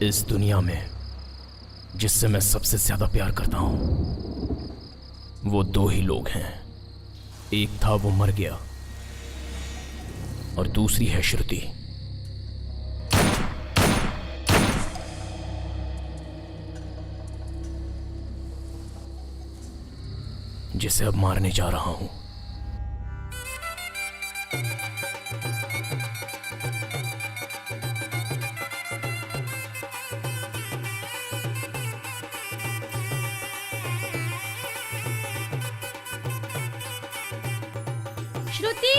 इस दुनिया में जिससे मैं सबसे ज्यादा प्यार करता हूं वो दो ही लोग हैं। एक था वो मर गया और दूसरी है श्रुति। जिसे अब मारने जा रहा हूं। श्रुति,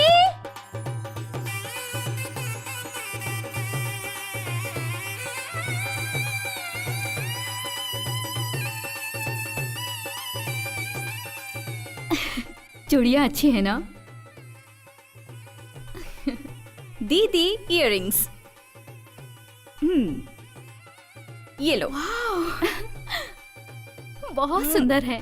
चूड़ियाँ अच्छी है ना? दीदी इयररिंग्स। ये लो। बहुत सुंदर है।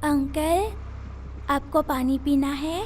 अंकल, आपको पानी पीना है?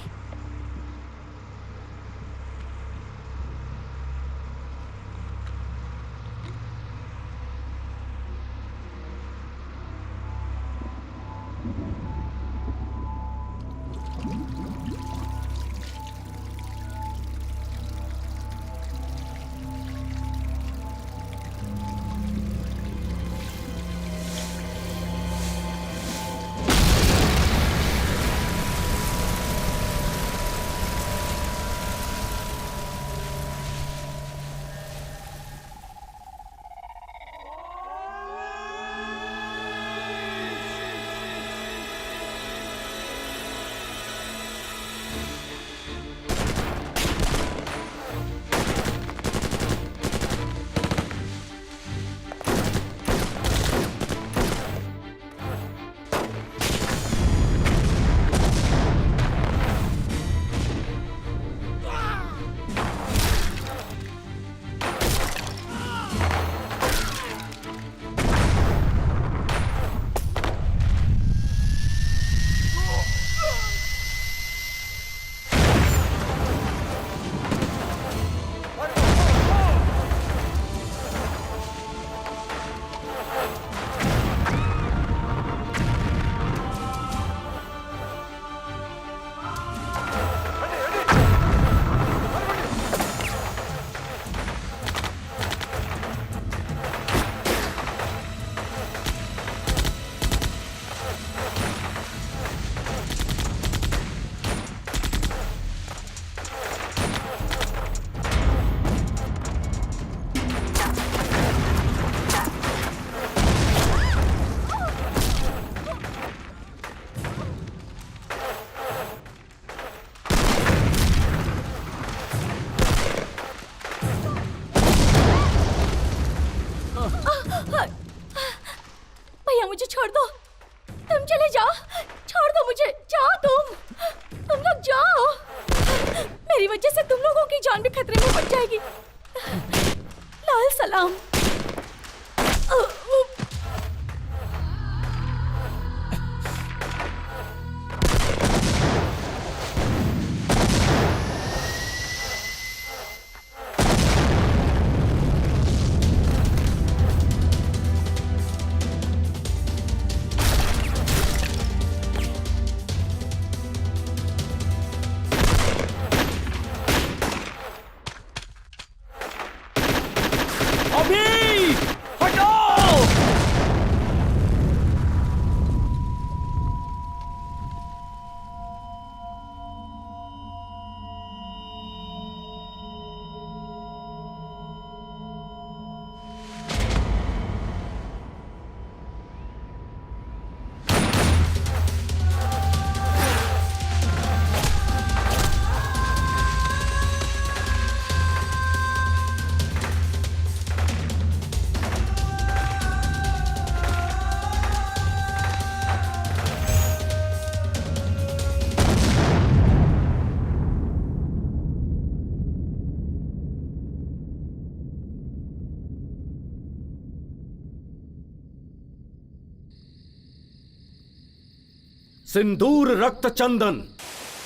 सिंदूर रक्त चंदन,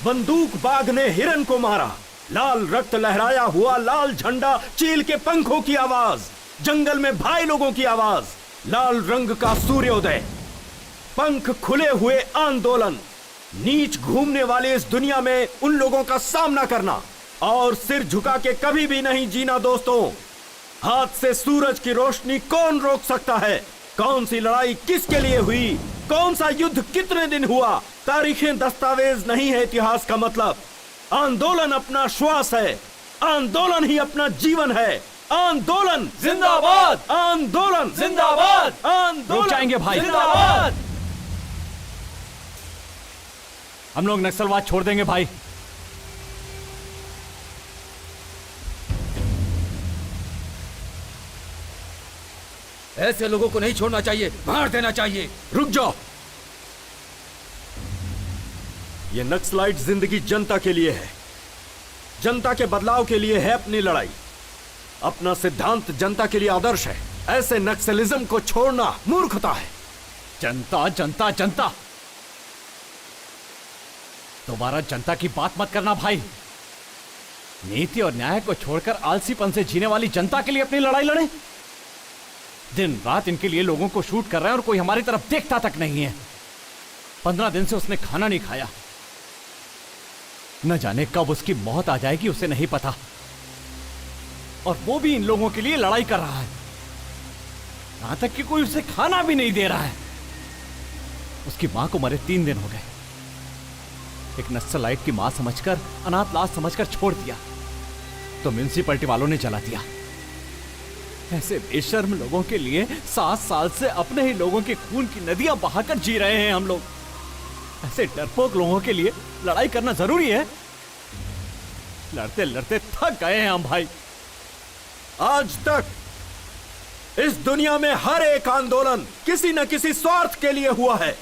बंदूक बाग ने हिरन को मारा, लाल रक्त लहराया हुआ लाल झंडा, चील के पंखों की आवाज, जंगल में भाई लोगों की आवाज, लाल रंग का सूर्योदय, पंख खुले हुए आंदोलन, नीच घूमने वाले इस दुनिया में उन लोगों का सामना करना और सिर झुका के कभी भी नहीं जीना। दोस्तों, हाथ से सूरज की रोशनी कौन रोक सकता है? कौन सी लड़ाई किसके लिए हुई? कौन सा युद्ध कितने दिन हुआ? तारीखें दस्तावेज नहीं है इतिहास का मतलब। आंदोलन अपना श्वास है, आंदोलन ही अपना जीवन है। आंदोलन जिंदाबाद, आंदोलन जिंदाबाद, आंदोलन रुक जाएंगे भाई। जिंदाबाद। हम लोग नक्सलवाद छोड़ देंगे भाई। ऐसे लोगों को नहीं छोड़ना चाहिए, मार देना चाहिए। रुक जाओ। ये नक्सलाइट जिंदगी जनता के लिए है, जनता के बदलाव के लिए है अपनी लड़ाई। अपना सिद्धांत जनता के लिए आदर्श है। ऐसे नक्सलिज्म को छोड़ना मूर्खता है। जनता जनता जनता, दोबारा जनता की बात मत करना भाई। नीति और न्याय को छोड़कर आलसीपन से जीने वाली जनता के लिए अपनी लड़ाई लड़े। दिन रात इनके लिए लोगों को शूट कर रहे हैं और कोई हमारी तरफ देखता तक नहीं है। 15 दिन से उसने खाना नहीं खाया। न जाने कब उसकी मौत आ जाएगी, उसे नहीं पता। और वो भी इन लोगों के लिए लड़ाई कर रहा है। यहां तक कि कोई उसे खाना भी नहीं दे रहा है। उसकी मां को मरे 3 दिन हो गए। एक नक्सलाइट की मां समझकर, अनाथ लाश समझकर छोड़ दिया तो म्युनिसिपैलिटी वालों ने जला दिया। ऐसे बेशर्म लोगों के लिए 7 साल से अपने ही लोगों के खून की नदियां बहाकर जी रहे हैं हम लोग। ऐसे डरपोक लोगों के लिए लड़ाई करना जरूरी है। लड़ते लड़ते थक गए हैं हम भाई। आज तक इस दुनिया में हर एक आंदोलन किसी न किसी स्वार्थ के लिए हुआ है,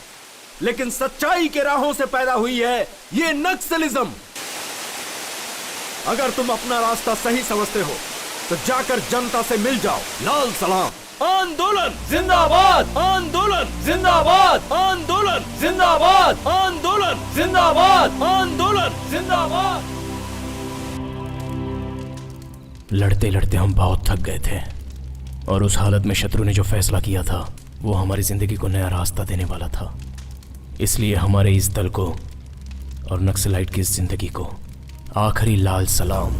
लेकिन सच्चाई के राहों से पैदा हुई है ये नक्सलिज्म। अगर तुम अपना रास्ता सही समझते हो तो जाकर जनता से मिल जाओ। लाल सलाम। आंदोलन जिंदाबाद, आंदोलन जिंदाबाद, आंदोलन जिंदाबाद, आंदोलन जिंदाबाद, आंदोलन जिंदाबाद। लड़ते लड़ते हम बहुत थक गए थे और उस हालत में शत्रु ने जो फैसला किया था वो हमारी जिंदगी को नया रास्ता देने वाला था। इसलिए हमारे इस दल को और नक्सलाइट की इस जिंदगी को आखिरी लाल सलाम।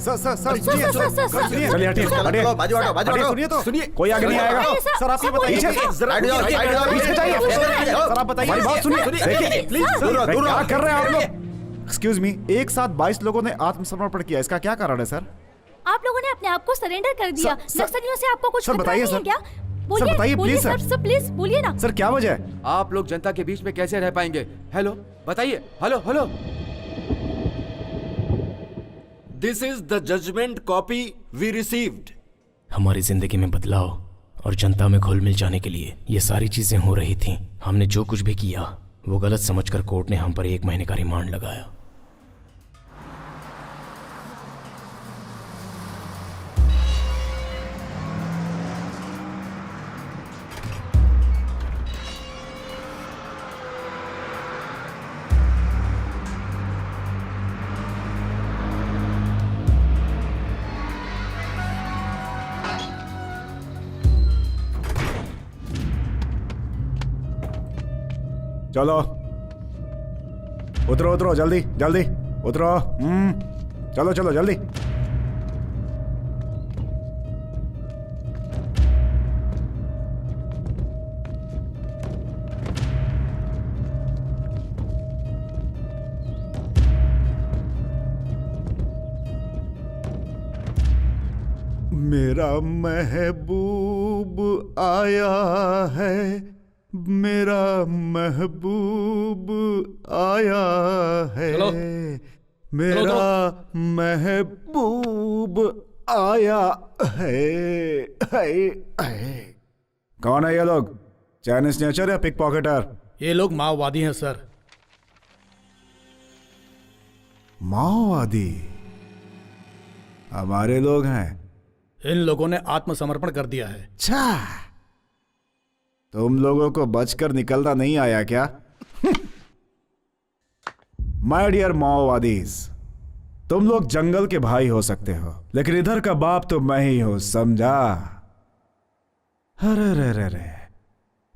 Sir sir sir sir, sir, sir, sir, सुनिए। सर, चलिए हटिए सर, हटिए बाजू हटो, बाजू हटिए, हटो। सुनिए तो सुनिए। कोई आगे नहीं आएगा। सर, सर आप ये सर, बताइए। बोलिए। साइड जाओ, साइड जाओ, पीछे जाइए। सर आप बताइए। हमारी बात सुनिए। देखिए प्लीज, दूर रहो, दूर क्या रहो। कर रहे हैं आप लोग? एक्सक्यूज मी, एक साथ 22 लोगों ने आत्मसमर्पण किया, इसका क्या कारण है सर? आप लोगों ने अपने आप को सरेंडर कर दिया। सर, नक्सलियों से आपको कुछ सर, खतरा बताइए नहीं है सर। क्या? सर, बताइए, बोलिए please, sir, sir. Sir please बोलिए ना। सर क्या वजह है? आप लोग जनता के बीच में कैसे रह पाएंगे? हेलो, बताइए। Hello hello. This is the judgement copy we received. हमारी जिंदगी में बदलाव और जनता में घुल मिल जाने के लिए ये सारी चीजें हो रही थीं। हमने जो कुछ भी किया वो गलत समझकर कोर्ट ने हम पर 1 महीने का रिमांड लगाया। चलो उतरो उतरो, जल्दी जल्दी उतरो। चलो चलो जल्दी। मेरा महबूब आया है, मेरा महबूब आया है। चलो। मेरा महबूब आया है। कौन है ये लोग? चाइनीज नेचर या पिक पॉकेटर? ये लोग माओवादी हैं सर। माओवादी हमारे लोग हैं। इन लोगों ने आत्मसमर्पण कर दिया है। अच्छा, तुम लोगों को बचकर निकलना नहीं आया क्या? माय डियर माओवादीज, तुम लोग जंगल के भाई हो सकते हो, लेकिन इधर का बाप तो मैं ही हूं, समझा? अरे रे रे रे,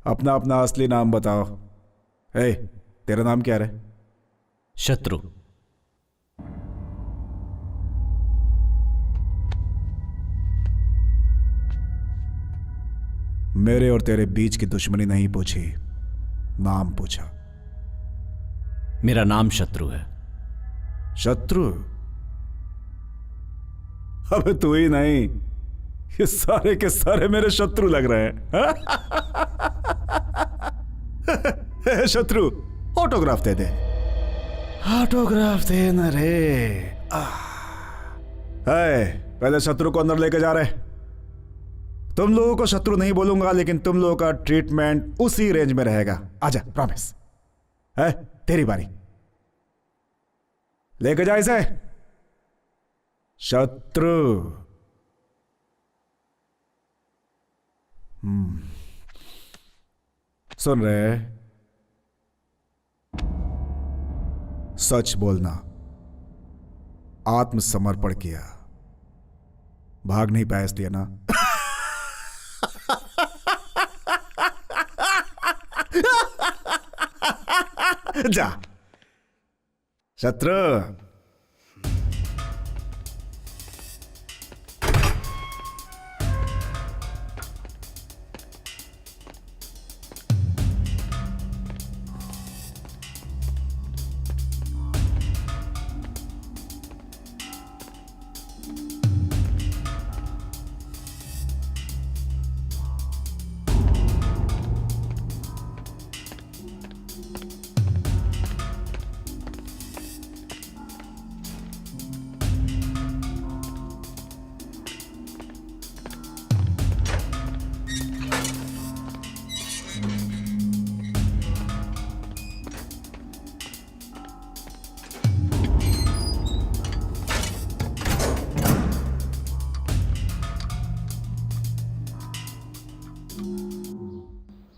अपना अपना असली नाम बताओ। ए, तेरा नाम क्या रे? शत्रु। मेरे और तेरे बीच की दुश्मनी नहीं पूछी, नाम पूछा। मेरा नाम शत्रु है। शत्रु? अबे तू ही नहीं, ये सारे के सारे मेरे शत्रु लग रहे हैं। शत्रु, ऑटोग्राफ दे दे। ऑटोग्राफ दे ना रे। पहले शत्रु को अंदर लेके जा रहे। तुम लोगों को शत्रु नहीं बोलूंगा, लेकिन तुम लोगों का ट्रीटमेंट उसी रेंज में रहेगा। आजा, प्रॉमिस है। तेरी बारी, लेके जा इसे। शत्रु। सुन रहे? सच बोलना। आत्मसमर्पण किया, भाग नहीं पाया इसलिए ना? जा शत्रु।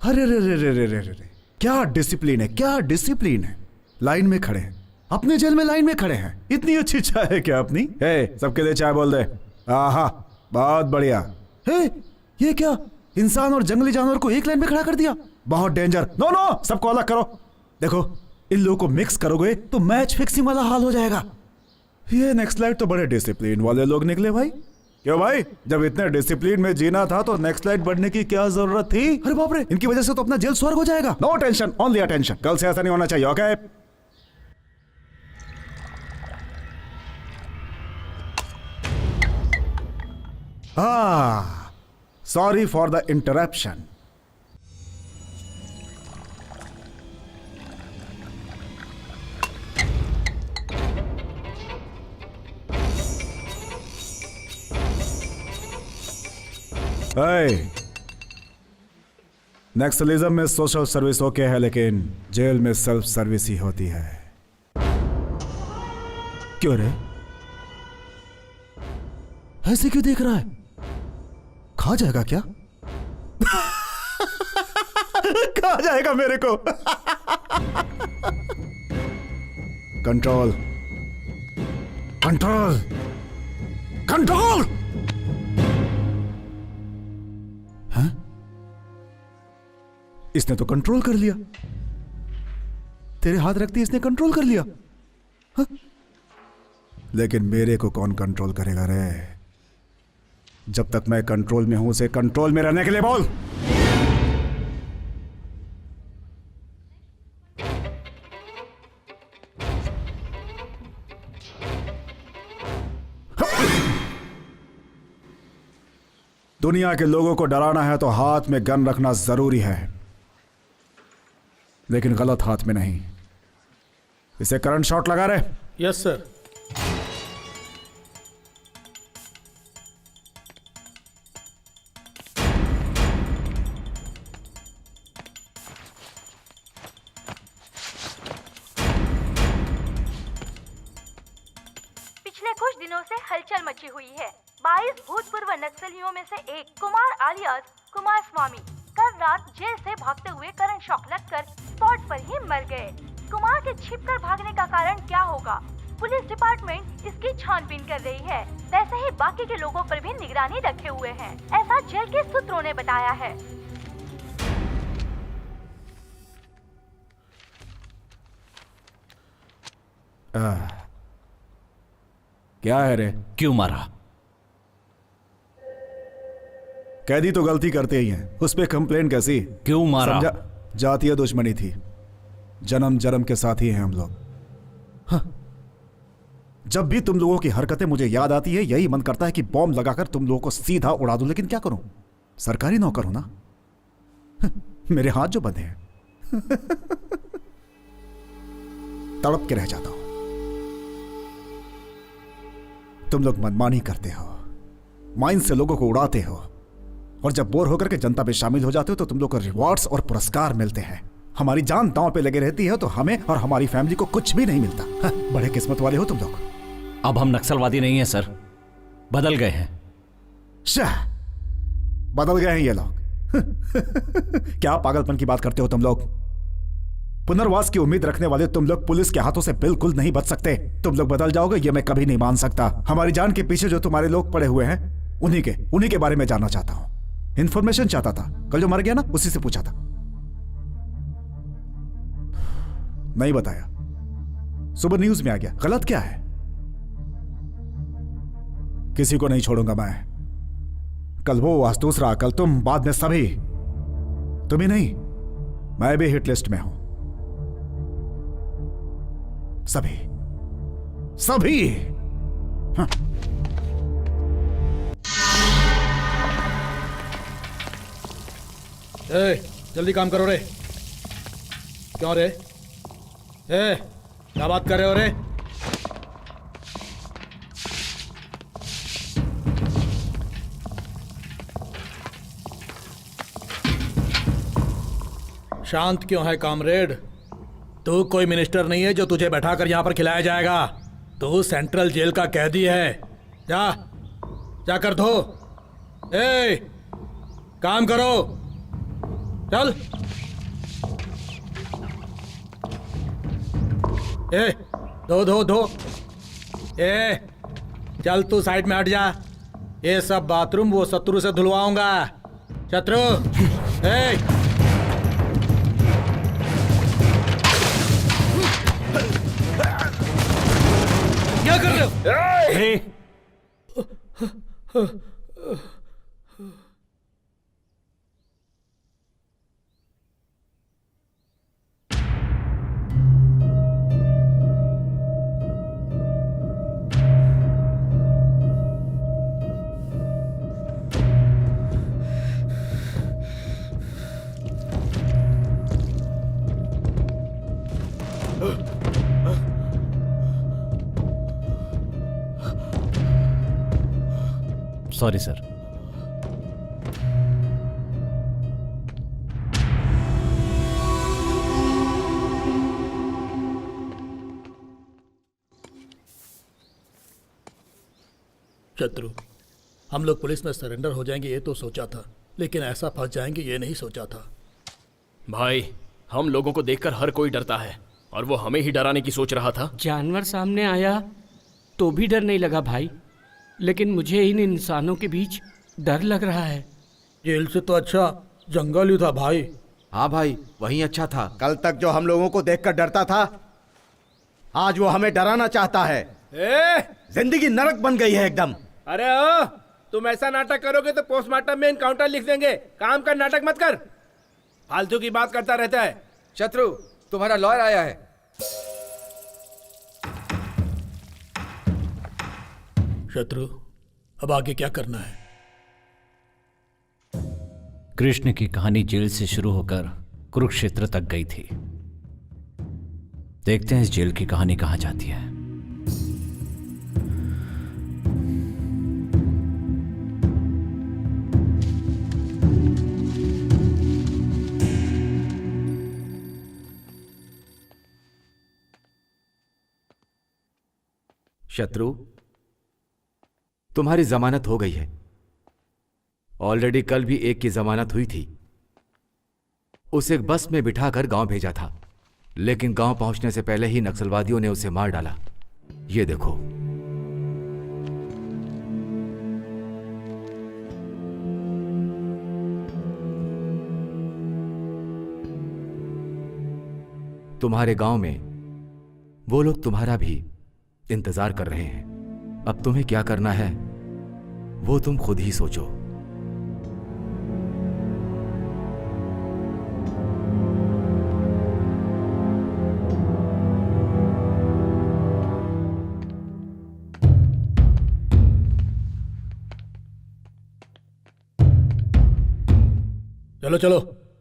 अरे रे रे रे रे रे रे, क्या डिसिप्लिन है, क्या डिसिप्लिन है। लाइन में खड़े हैं, अपने जेल में लाइन में खड़े हैं। इतनी अच्छी चाय है क्या अपनी? सबके लिए चाय बोल दे। आहा, बहुत बढ़िया। ये क्या, इंसान और जंगली जानवर को एक लाइन में खड़ा कर दिया? बहुत डेंजर। नो नो, सबको अलग करो। देखो, इन लोगों को मिक्स करोगे तो मैच फिक्सिंग वाला हाल हो जाएगा। ये नेक्स्ट लाइट तो बड़े डिसिप्लिन वाले लोग निकले भाई। क्यों भाई, जब इतने डिसिप्लिन में जीना था तो नेक्स्ट लाइट बढ़ने की क्या जरूरत थी? अरे बाप रे, इनकी वजह से तो अपना जेल स्वर्ग हो जाएगा। No tension, only attention. कल से ऐसा नहीं होना चाहिए, okay? Sorry for the interruption. Naxalism में सोशल सर्विस ओके है, लेकिन जेल में सेल्फ सर्विस ही होती है। क्यों रे, ऐसे क्यों देख रहा है? खा जाएगा क्या? खा जाएगा मेरे को। Control, control, control. इसने तो कंट्रोल कर लिया। तेरे हाथ रखती इसने कंट्रोल कर लिया। हा? लेकिन मेरे को कौन कंट्रोल करेगा रे? जब तक मैं कंट्रोल में हूं, उसे कंट्रोल में रहने के लिए बोल। दुनिया के लोगों को डराना है तो हाथ में गन रखना जरूरी है, लेकिन गलत हाथ में नहीं। इसे करंट शॉट लगा रहे। Yes sir. दिनों से हलचल मची हुई है। 22 भूतपूर्व नक्सलियों में से एक कुमार आलियास कुमार स्वामी कल रात जेल से भागते हुए करंट शॉक लगकर स्पॉट पर ही मर गए। कुमार के छिपकर भागने का कारण क्या होगा? पुलिस डिपार्टमेंट इसकी छानबीन कर रही है। वैसे ही बाकी के लोगों पर भी निगरानी रखे हुए हैं, ऐसा जेल के सूत्रों ने बताया है। क्या है रे? क्यों मारा? कैदी तो गलती करते ही हैं, उस पे कंप्लेन कैसी? क्यों मारा? समझा? जातीय दुश्मनी थी, जन्म जन्म के साथी हैं हम लोग। हाँ। जब भी तुम लोगों की हरकतें मुझे याद आती है, यही मन करता है कि बॉम्ब लगाकर तुम लोगों को सीधा उड़ा दूं, लेकिन क्या करूं? सरकारी नौकर हूं ना। मेरे हाथ जो बंधे हैं तड़प के रह जाता हूं। तुम लोग मनमानी करते हो, माइंड से लोगों को उड़ाते हो, और जब बोर होकर के जनता में शामिल हो जाते हो तो तुम लोग को रिवॉर्ड्स और पुरस्कार मिलते हैं। हमारी जान दांव पे लगे रहती है तो हमें और हमारी फैमिली को कुछ भी नहीं मिलता। हाँ, बड़े किस्मत वाले हो तुम लोग। अब हम नक्सलवादी नहीं हैं सर, बदल गए हैं। शाह, बदल गए हैं ये लोग। क्या पागलपन की बात करते हो तुम लोग? पुनर्वास की उम्मीद रखने वाले तुम लोग पुलिस के हाथों से बिल्कुल नहीं बच सकते। तुम लोग बदल जाओगे ये मैं कभी नहीं मान सकता। हमारी जान के पीछे जो तुम्हारे लोग पड़े हुए हैं उन्हीं के बारे में जानना चाहता हूं। इंफॉर्मेशन चाहता था, कल जो मर गया ना उसी से पूछा था, नहीं बताया। सुबह न्यूज में आ गया, गलत क्या है? किसी को नहीं छोड़ूंगा मैं। कल वो, आज दूसरा, कल तुम, बाद में सभी। तुम ही नहीं, मैं भी हिट लिस्ट में हूं। सभी सभी। हाँ। जल्दी काम करो रे। क्यों रे? क्या बात कर रहे हो रे? शांत क्यों है कामरेड? तू कोई मिनिस्टर नहीं है जो तुझे बैठाकर यहां पर खिलाया जाएगा। तू सेंट्रल जेल का कैदी है। जा कर धो। काम करो, चल। धो। चल तू साइड में हट जा। ये सब बाथरूम वो शत्रु से धुलवाऊंगा। शत्रु, क्या कर रहे हो? Sorry sir. शत्रु, हम लोग पुलिस में सरेंडर हो जाएंगे ये तो सोचा था, लेकिन ऐसा फंस जाएंगे ये नहीं सोचा था। भाई, हम लोगों को देखकर हर कोई डरता है और वो हमें ही डराने की सोच रहा था। जानवर सामने आया तो भी डर नहीं लगा भाई, लेकिन मुझे इन इंसानों के बीच डर लग रहा है। जेल से तो अच्छा जंगल ही था भाई। हाँ भाई, वही अच्छा था। कल तक जो हम लोगों को देखकर डरता था, आज वो हमें डराना चाहता है। जिंदगी नरक बन गई है एकदम। अरे ओ, तुम ऐसा नाटक करोगे तो पोस्टमार्टम में इनकाउंटर लिख देंगे। काम का नाटक मत कर, फालतू की बात करता रहता है। शत्रु, तुम्हारा लॉयर आया है। शत्रु, अब आगे क्या करना है? कृष्ण की कहानी जेल से शुरू होकर कुरुक्षेत्र तक गई थी। देखते हैं इस जेल की कहानी कहां जाती है। शत्रु, तुम्हारी जमानत हो गई है। ऑलरेडी कल भी एक की जमानत हुई थी। उसे एक बस में बिठाकर गांव भेजा था, लेकिन गांव पहुंचने से पहले ही नक्सलवादियों ने उसे मार डाला। ये देखो। तुम्हारे गांव में वो लोग तुम्हारा भी इंतजार कर रहे हैं। अब तुम्हें क्या करना है वो तुम खुद ही सोचो। चलो चलो,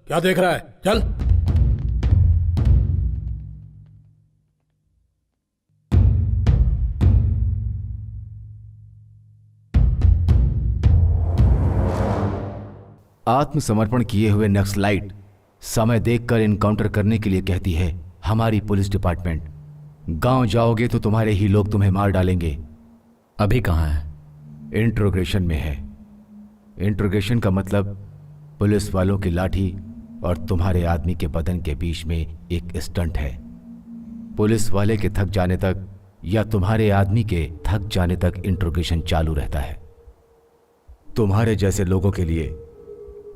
क्या देख रहा है, चल। आत्मसमर्पण किए हुए नक्सलाइट समय देखकर इनकाउंटर करने के लिए कहती है हमारी पुलिस डिपार्टमेंट। गांव जाओगे तो तुम्हारे ही लोग तुम्हें मार डालेंगे। अभी कहाँ है? इंट्रोगेशन में है। इंट्रोगेशन का मतलब पुलिस वालों की लाठी और तुम्हारे आदमी के बदन के बीच में एक स्टंट है। पुलिस वाले के थक जाने तक या तुम्हारे आदमी के थक जाने तक इंट्रोगेशन चालू रहता है। तुम्हारे जैसे लोगों के लिए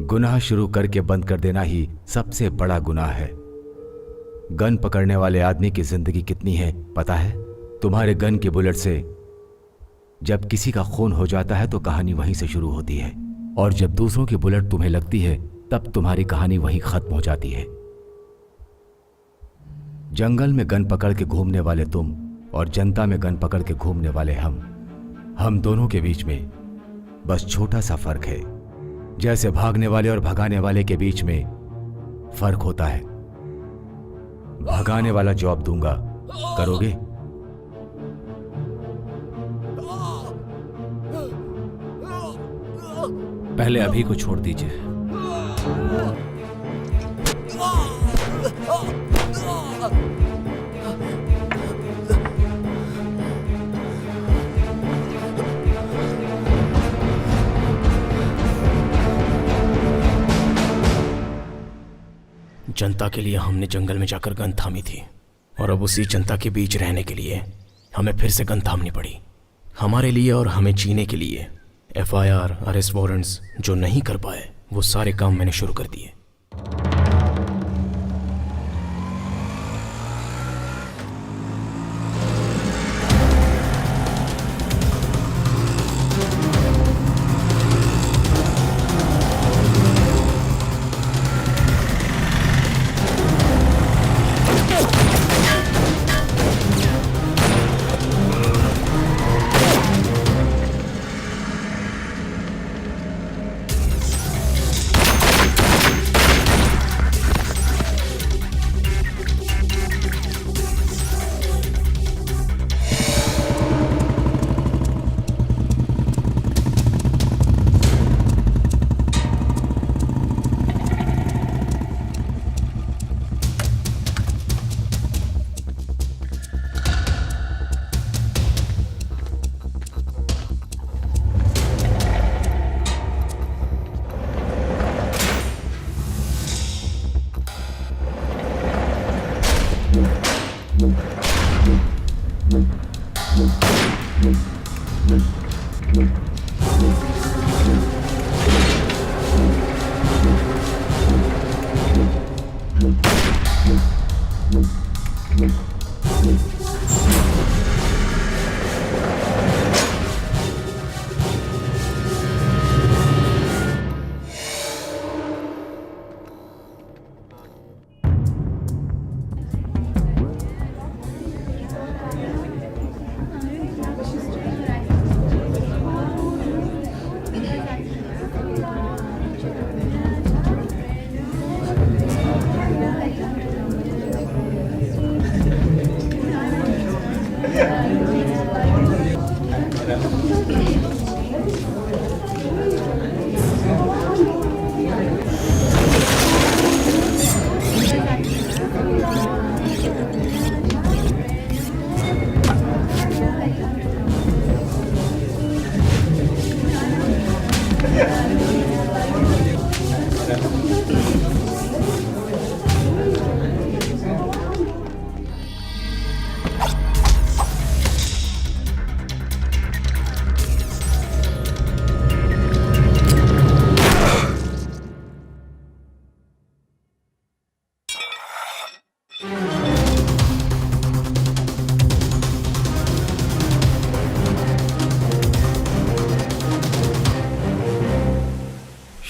गुनाह शुरू करके बंद कर देना ही सबसे बड़ा गुनाह है। गन पकड़ने वाले आदमी की जिंदगी कितनी है पता है? तुम्हारे गन के बुलेट से जब किसी का खून हो जाता है तो कहानी वहीं से शुरू होती है, और जब दूसरों की बुलेट तुम्हें लगती है तब तुम्हारी कहानी वहीं खत्म हो जाती है। जंगल में गन पकड़ के घूमने वाले तुम और जनता में गन पकड़ के घूमने वाले हम दोनों के बीच में बस छोटा सा फर्क है, जैसे भागने वाले और भगाने वाले के बीच में फर्क होता है। भगाने वाला जॉब दूंगा, करोगे? पहले अभी को छोड़ दीजिए। जनता के लिए हमने जंगल में जाकर गन थामी थी, और अब उसी जनता के बीच रहने के लिए हमें फिर से गन थामनी पड़ी। हमारे लिए और हमें जीने के लिए FIR, अरेस्ट वारंट्स जो नहीं कर पाए वो सारे काम मैंने शुरू कर दिए।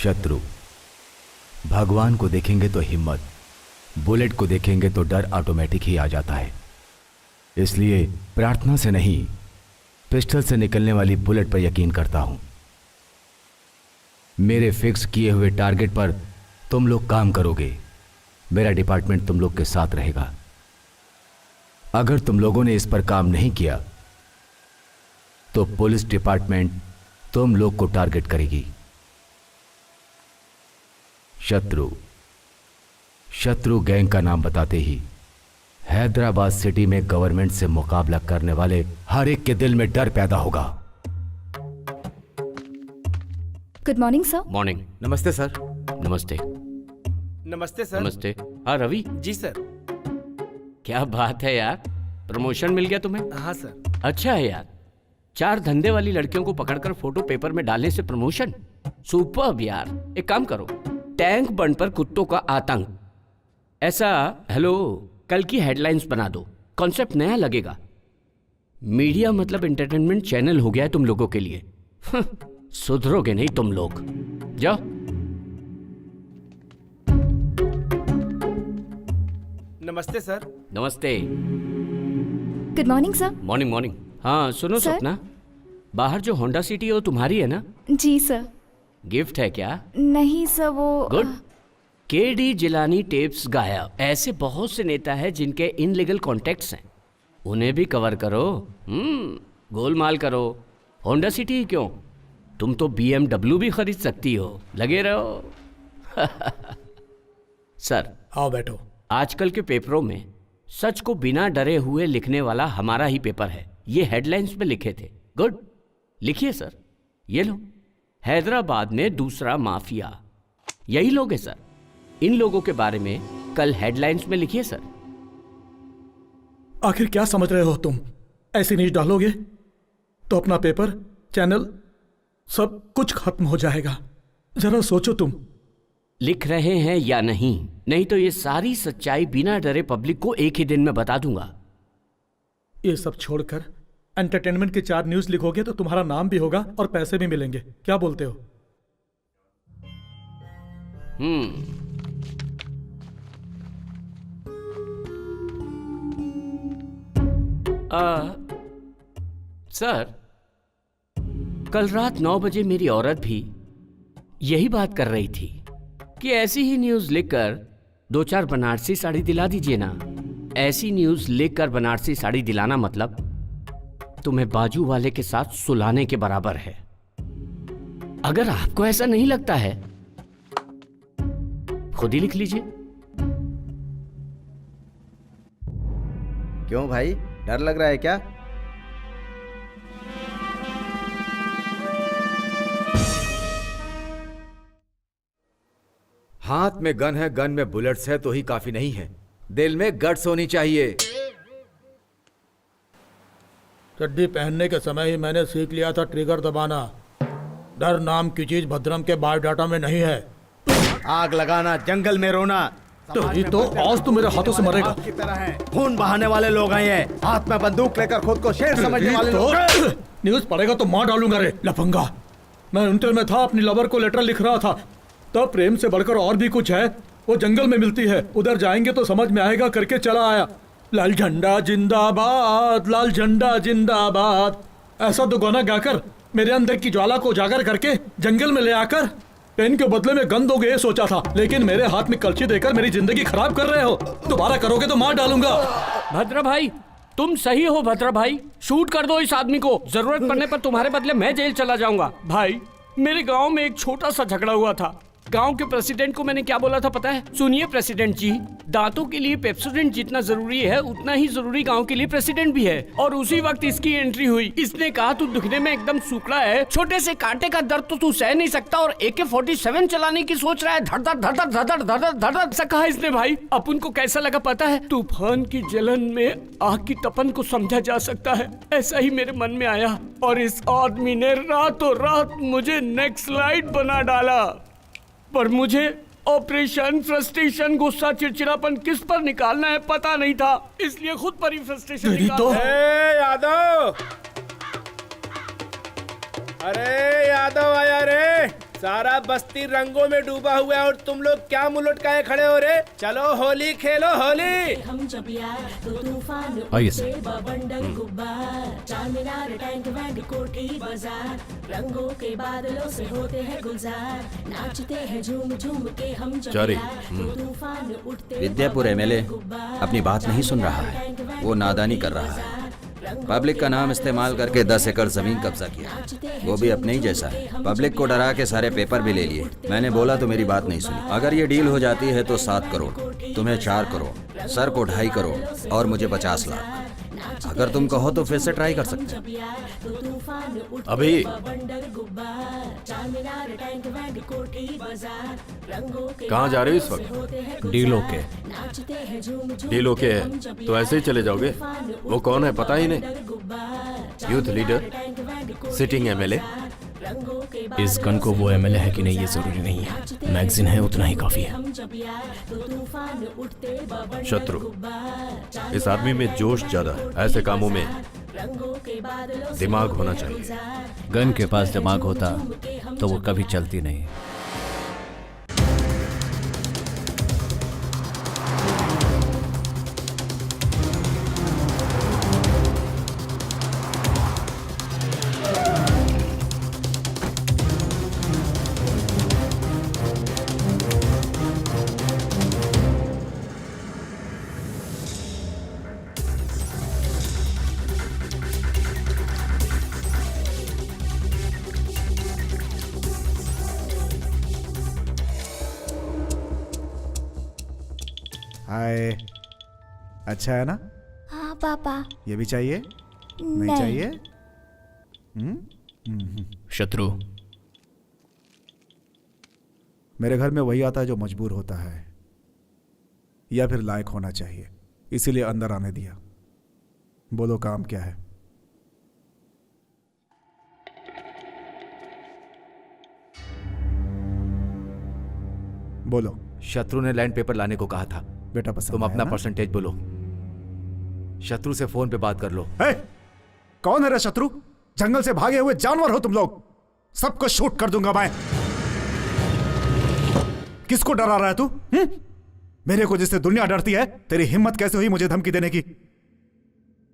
शत्रु भगवान को देखेंगे तो हिम्मत, बुलेट को देखेंगे तो डर ऑटोमेटिक ही आ जाता है। इसलिए प्रार्थना से नहीं, पिस्टल से निकलने वाली बुलेट पर यकीन करता हूं। मेरे फिक्स किए हुए टारगेट पर तुम लोग काम करोगे, मेरा डिपार्टमेंट तुम लोग के साथ रहेगा। अगर तुम लोगों ने इस पर काम नहीं किया तो पुलिस डिपार्टमेंट तुम लोग को टारगेट करेगी। शत्रु गैंग का नाम बताते ही हैदराबाद सिटी में गवर्नमेंट से मुकाबला करने वाले हर एक के दिल में डर पैदा होगा। Good morning sir. मॉर्निंग। नमस्ते सर। नमस्ते। नमस्ते सर। नमस्ते। हाँ रवि। जी सर। क्या बात है यार, प्रमोशन मिल गया तुम्हें? हाँ सर। अच्छा है यार, 4 धंधे वाली लड़कियों को पकड़कर फोटो पेपर में डालने से प्रमोशन, सुपर्ब यार। एक काम करो, टैंक बंड पर कुत्तों का आतंक, ऐसा हेलो कल की हेडलाइंस बना दो। कॉन्सेप्ट नया लगेगा। मीडिया मतलब एंटरटेनमेंट चैनल हो गया है तुम लोगों के लिए। सुधरोगे नहीं तुम लोग। जाओ। नमस्ते सर। नमस्ते। Good morning sir. Morning morning. हाँ सुनो सर? सपना, बाहर जो होंडा सिटी है वो तुम्हारी है ना? जी सर। गिफ्ट है क्या? नहीं सर, वो गुड। केडी जिलानी टेप्स गायब। ऐसे बहुत से नेता हैं जिनके इनलीगल कॉन्टेक्ट्स हैं, उन्हें भी कवर करो। गोलमाल करो। होंडा सिटी ही क्यों, तुम तो BMW भी खरीद सकती हो। लगे रहो। सर आओ बैठो। आजकल के पेपरों में सच को बिना डरे हुए लिखने वाला हमारा ही पेपर है। ये हेडलाइंस में लिखे थे। गुड, लिखिए सर। ये लो, हैदराबाद में दूसरा माफिया। यही लोग हैं सर। इन लोगों के बारे में कल हेडलाइंस में लिखिए सर। आखिर क्या समझ रहे हो तुम? ऐसी न्यूज डालोगे तो अपना पेपर, चैनल, सब कुछ खत्म हो जाएगा। जरा सोचो तुम। लिख रहे हैं या नहीं? नहीं तो ये सारी सच्चाई बिना डरे पब्लिक को एक ही दिन में बता दूंगा। ये सब छोड़कर एंटरटेनमेंट के 4 न्यूज लिखोगे तो तुम्हारा नाम भी होगा और पैसे भी मिलेंगे। क्या बोलते हो? सर कल रात 9 बजे मेरी औरत भी यही बात कर रही थी कि ऐसी ही न्यूज लिखकर 2-4 बनारसी साड़ी दिला दीजिए ना। ऐसी न्यूज लिखकर बनारसी साड़ी दिलाना मतलब तुम्हें बाजू वाले के साथ सुलाने के बराबर है। अगर आपको ऐसा नहीं लगता है खुद ही लिख लीजिए। क्यों भाई, डर लग रहा है क्या? हाथ में गन है, गन में बुलेट्स है तो ही काफी नहीं है, दिल में गट्स होनी चाहिए। चड्डी पहनने के समय ही मैंने सीख लिया था ट्रिगर दबाना। डर नाम की चीज भद्रम के बायोडाटा में नहीं है। आग लगाना, जंगल में रोना, तो ये तो आज तो मेरे हाथों से मरेगा। की तरह है। खून बहाने वाले लोग आए हैं, हाथ में बंदूक लेकर खुद को शेर समझने वाले लोग। न्यूज पढ़ेगा तो मार डालूंगा रे लफंगा। मैं इंटर में था, अपनी लवर को लेटर लिख रहा था, तब प्रेम से बढ़कर और भी कुछ है, वो जंगल में मिलती है, उधर जाएंगे तो समझ में आएगा करके चला आया। लाल झंडा जिंदाबाद, लाल झंडा जिंदाबाद, ऐसा तो गाना गाकर मेरे अंदर की ज्वाला को उजागर करके जंगल में ले आकर पेन के बदले में गन दोगे ये सोचा था, लेकिन मेरे हाथ में कलची देकर मेरी जिंदगी खराब कर रहे हो। दोबारा करोगे तो मार डालूंगा। भद्रा भाई तुम सही हो। भद्रा भाई शूट कर दो इस आदमी को, जरूरत पड़ने पर तुम्हारे बदले मैं जेल चला जाऊंगा। भाई मेरे गांव में एक छोटा सा झगड़ा हुआ था, गांव के प्रेसिडेंट को मैंने क्या बोला था पता है? सुनिए प्रेसिडेंट जी, दांतों के लिए पेप्सोडेंट जितना जरूरी है उतना ही जरूरी गांव के लिए प्रेसिडेंट भी है। और उसी वक्त इसकी एंट्री हुई। इसने कहा तू दिखने में एकदम सूखड़ा है, छोटे से कांटे का दर्द तो तू सह नहीं सकता और AK-47 चलाने की सोच रहा है, धड़ धड़ धड़ धड़ धड़ धड़ धड़ धड़ धड़। ऐसा कहा इसने भाई। अपन को कैसा लगा पता है? तूफान की जलन में आग की तपन को समझा जा सकता है, ऐसा ही मेरे मन में आया। और इस आदमी ने रातों रात मुझे नेक्स्ट स्लाइड बना डाला। पर मुझे ऑपरेशन, फ्रस्ट्रेशन, गुस्सा, चिड़चिड़ापन किस पर निकालना है पता नहीं था, इसलिए खुद पर ही फ्रस्ट्रेशन निकाला। यादव, अरे यादव आया रे। सारा बस्ती रंगों में डूबा हुआ है और तुम लोग क्या मुंह लटकाए खड़े हो रे? चलो होली खेलो होली। हम जब यार तो तूफान आइए उठते, बबंडर गुब्बार, चारमीनार, टैंक बैंड, कोठी बाजार, रंगों के बादलों से होते हैं गुलजार, नाचते हैं झूम झूम के हम जब चौरी, यार तो तूफान उठते, विद्यापुर MLA अपनी बात नहीं सुन रहा है, वो नादानी कर रहा है। पब्लिक का नाम इस्तेमाल करके 10 एकड़ जमीन कब्जा किया, वो भी अपने ही जैसा है। पब्लिक को डरा के सारे पेपर भी ले लिए। मैंने बोला तो मेरी बात नहीं सुनी। अगर ये डील हो जाती है तो 7 करोड़, तुम्हें 4 करोड़, सर को 2.5 करोड़ और मुझे 50 लाख। अगर तुम कहो तो फिर से ट्राई कर सकते हैं। अभी कहाँ जा रहे हो इस वक्त? Deal okay. डील ओके है तो ऐसे ही चले जाओगे? वो कौन है पता ही नहीं। Youth leader, sitting MLA। इस गन को वो MLA है कि नहीं ये जरूरी नहीं है, मैगजीन है उतना ही काफी है। शत्रु, इस आदमी में जोश ज्यादा है, ऐसे कामों में दिमाग होना चाहिए। गन के पास दिमाग होता तो वो कभी चलती नहीं। हाय, अच्छा है ना? हाँ पापा। ये भी चाहिए? नहीं चाहिए? शत्रु, मेरे घर में वही आता है जो मजबूर होता है या फिर लायक होना चाहिए, इसीलिए अंदर आने दिया। बोलो काम क्या है? बोलो। शत्रु ने लैंड पेपर लाने को कहा था। बेटा पसंद तुम आया अपना ना? परसेंटेज बोलो। शत्रु से फोन पे बात कर लो। हे, कौन है रे शत्रु? जंगल से भागे हुए जानवर हो तुम लोग। सबको शूट कर दूंगा मैं। किसको डरा रहा है तू? मेरे को जिससे दुनिया डरती है, तेरी हिम्मत कैसे हुई मुझे धमकी देने की?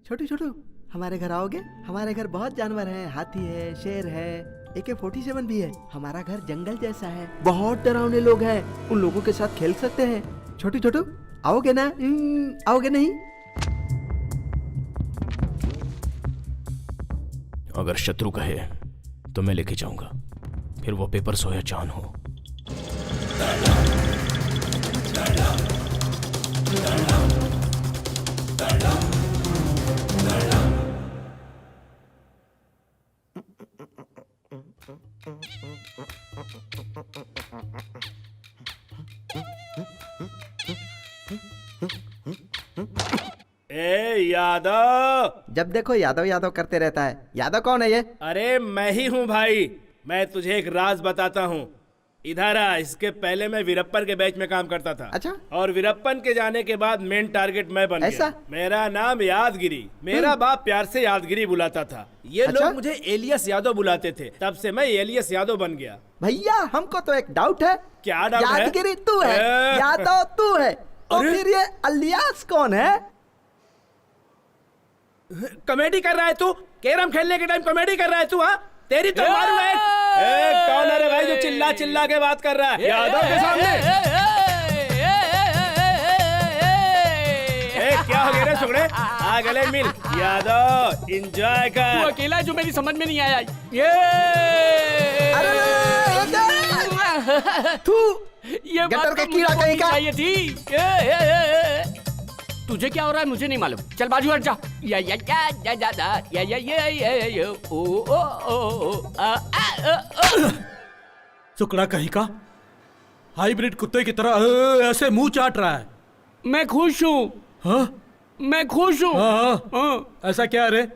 छोटू छोटू, हमारे घर आओगे? हमारे घर बहुत जानवर हैं, हाथी है, शेर है, AK-47 भी है। हमारा घर जंगल जैसा है, बहुत डरावने लोग हैं, उन लोगों के साथ खेल सकते हैं। छोटू छोटू, आओगे ना? आओगे नहीं? अगर शत्रु कहे तो मैं लेके जाऊंगा, फिर वो पेपर्स हो या जान हो। ए यादव, जब देखो यादव यादव करते रहता है। यादव कौन है ये? अरे मैं ही हूँ भाई। मैं तुझे एक राज बताता हूँ। इधर आ। इसके पहले मैं वीरप्पन के बैच में काम करता था। अच्छा। और वीरप्पन के जाने के बाद मेन टारगेट मैं बन ऐसा? गया। मेरा नाम यादगिरी। मेरा बाप प्यार से यादगिरी बुलाता था। ये अच्छा? लोग मुझे एलियस यादव बुलाते थे, तब से मैं एलियस यादव बन गया। भैया हमको तो एक डाउट है। क्या डाउट है? यादगिरी तू है, यादव तू है, तो फिर ये अलियास कौन है? कॉमेडी कर रहा है तू? कैरम खेलने के टाइम कॉमेडी कर रहा है तू? हाँ, तेरी तो मारू है। कौन है रे भाई जो चिल्ला चिल्ला के बात कर रहा है यादव के सामने? क्या हो गया रे छोकरे? आ गले मिल। यादव एंजॉय कर। तू अकेला जो मेरी समझ में नहीं आया। तू ये बात गटर तो का मुझे कीड़ा कहीं बोलनी का। चाहिए थी। तुझे क्या हो रहा है मुझे नहीं मालूम। चल बाजू हट जा। या ओ ओ ओ सुकड़ा कहीं का हाइब्रिड कुत्ते की तरह ऐसे मुंह चाट रहा है। मैं खुश हूँ। हाँ मैं खुश हूँ। हाँ, ऐसा क्या रे?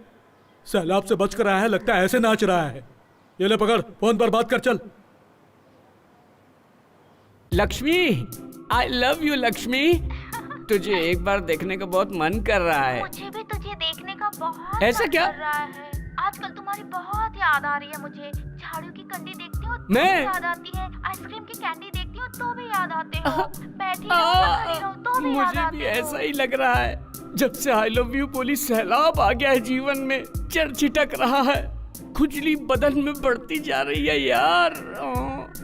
सैलाब से बच कर आया है, लगता है ऐसे नाच रहा है। ये ले पकड़, फोन पर बात कर चल। Lakshmi, I love you Lakshmi. तुझे एक बार देखने का बहुत मन कर रहा है। मुझे भी तुझे देखने का बहुत ऐसा मन क्या? कर रहा है। आजकल तुम्हारी बहुत याद आ रही है मुझे। झाड़ू की कंडी देखती हूँ तो मैं? भी याद आती है। आइसक्रीम की कैंडी देखती हूँ तो भी याद आते हो। बैठी रहूं या खड़ी रहूं तो भी याद मुझे आते भी हो। ऐसा ही लग रहा है। जब से आई लव यू बोली सैलाब आ गया है जीवन में, चर छिटक रहा है, खुजली बदन में बढ़ती जा रही है यार।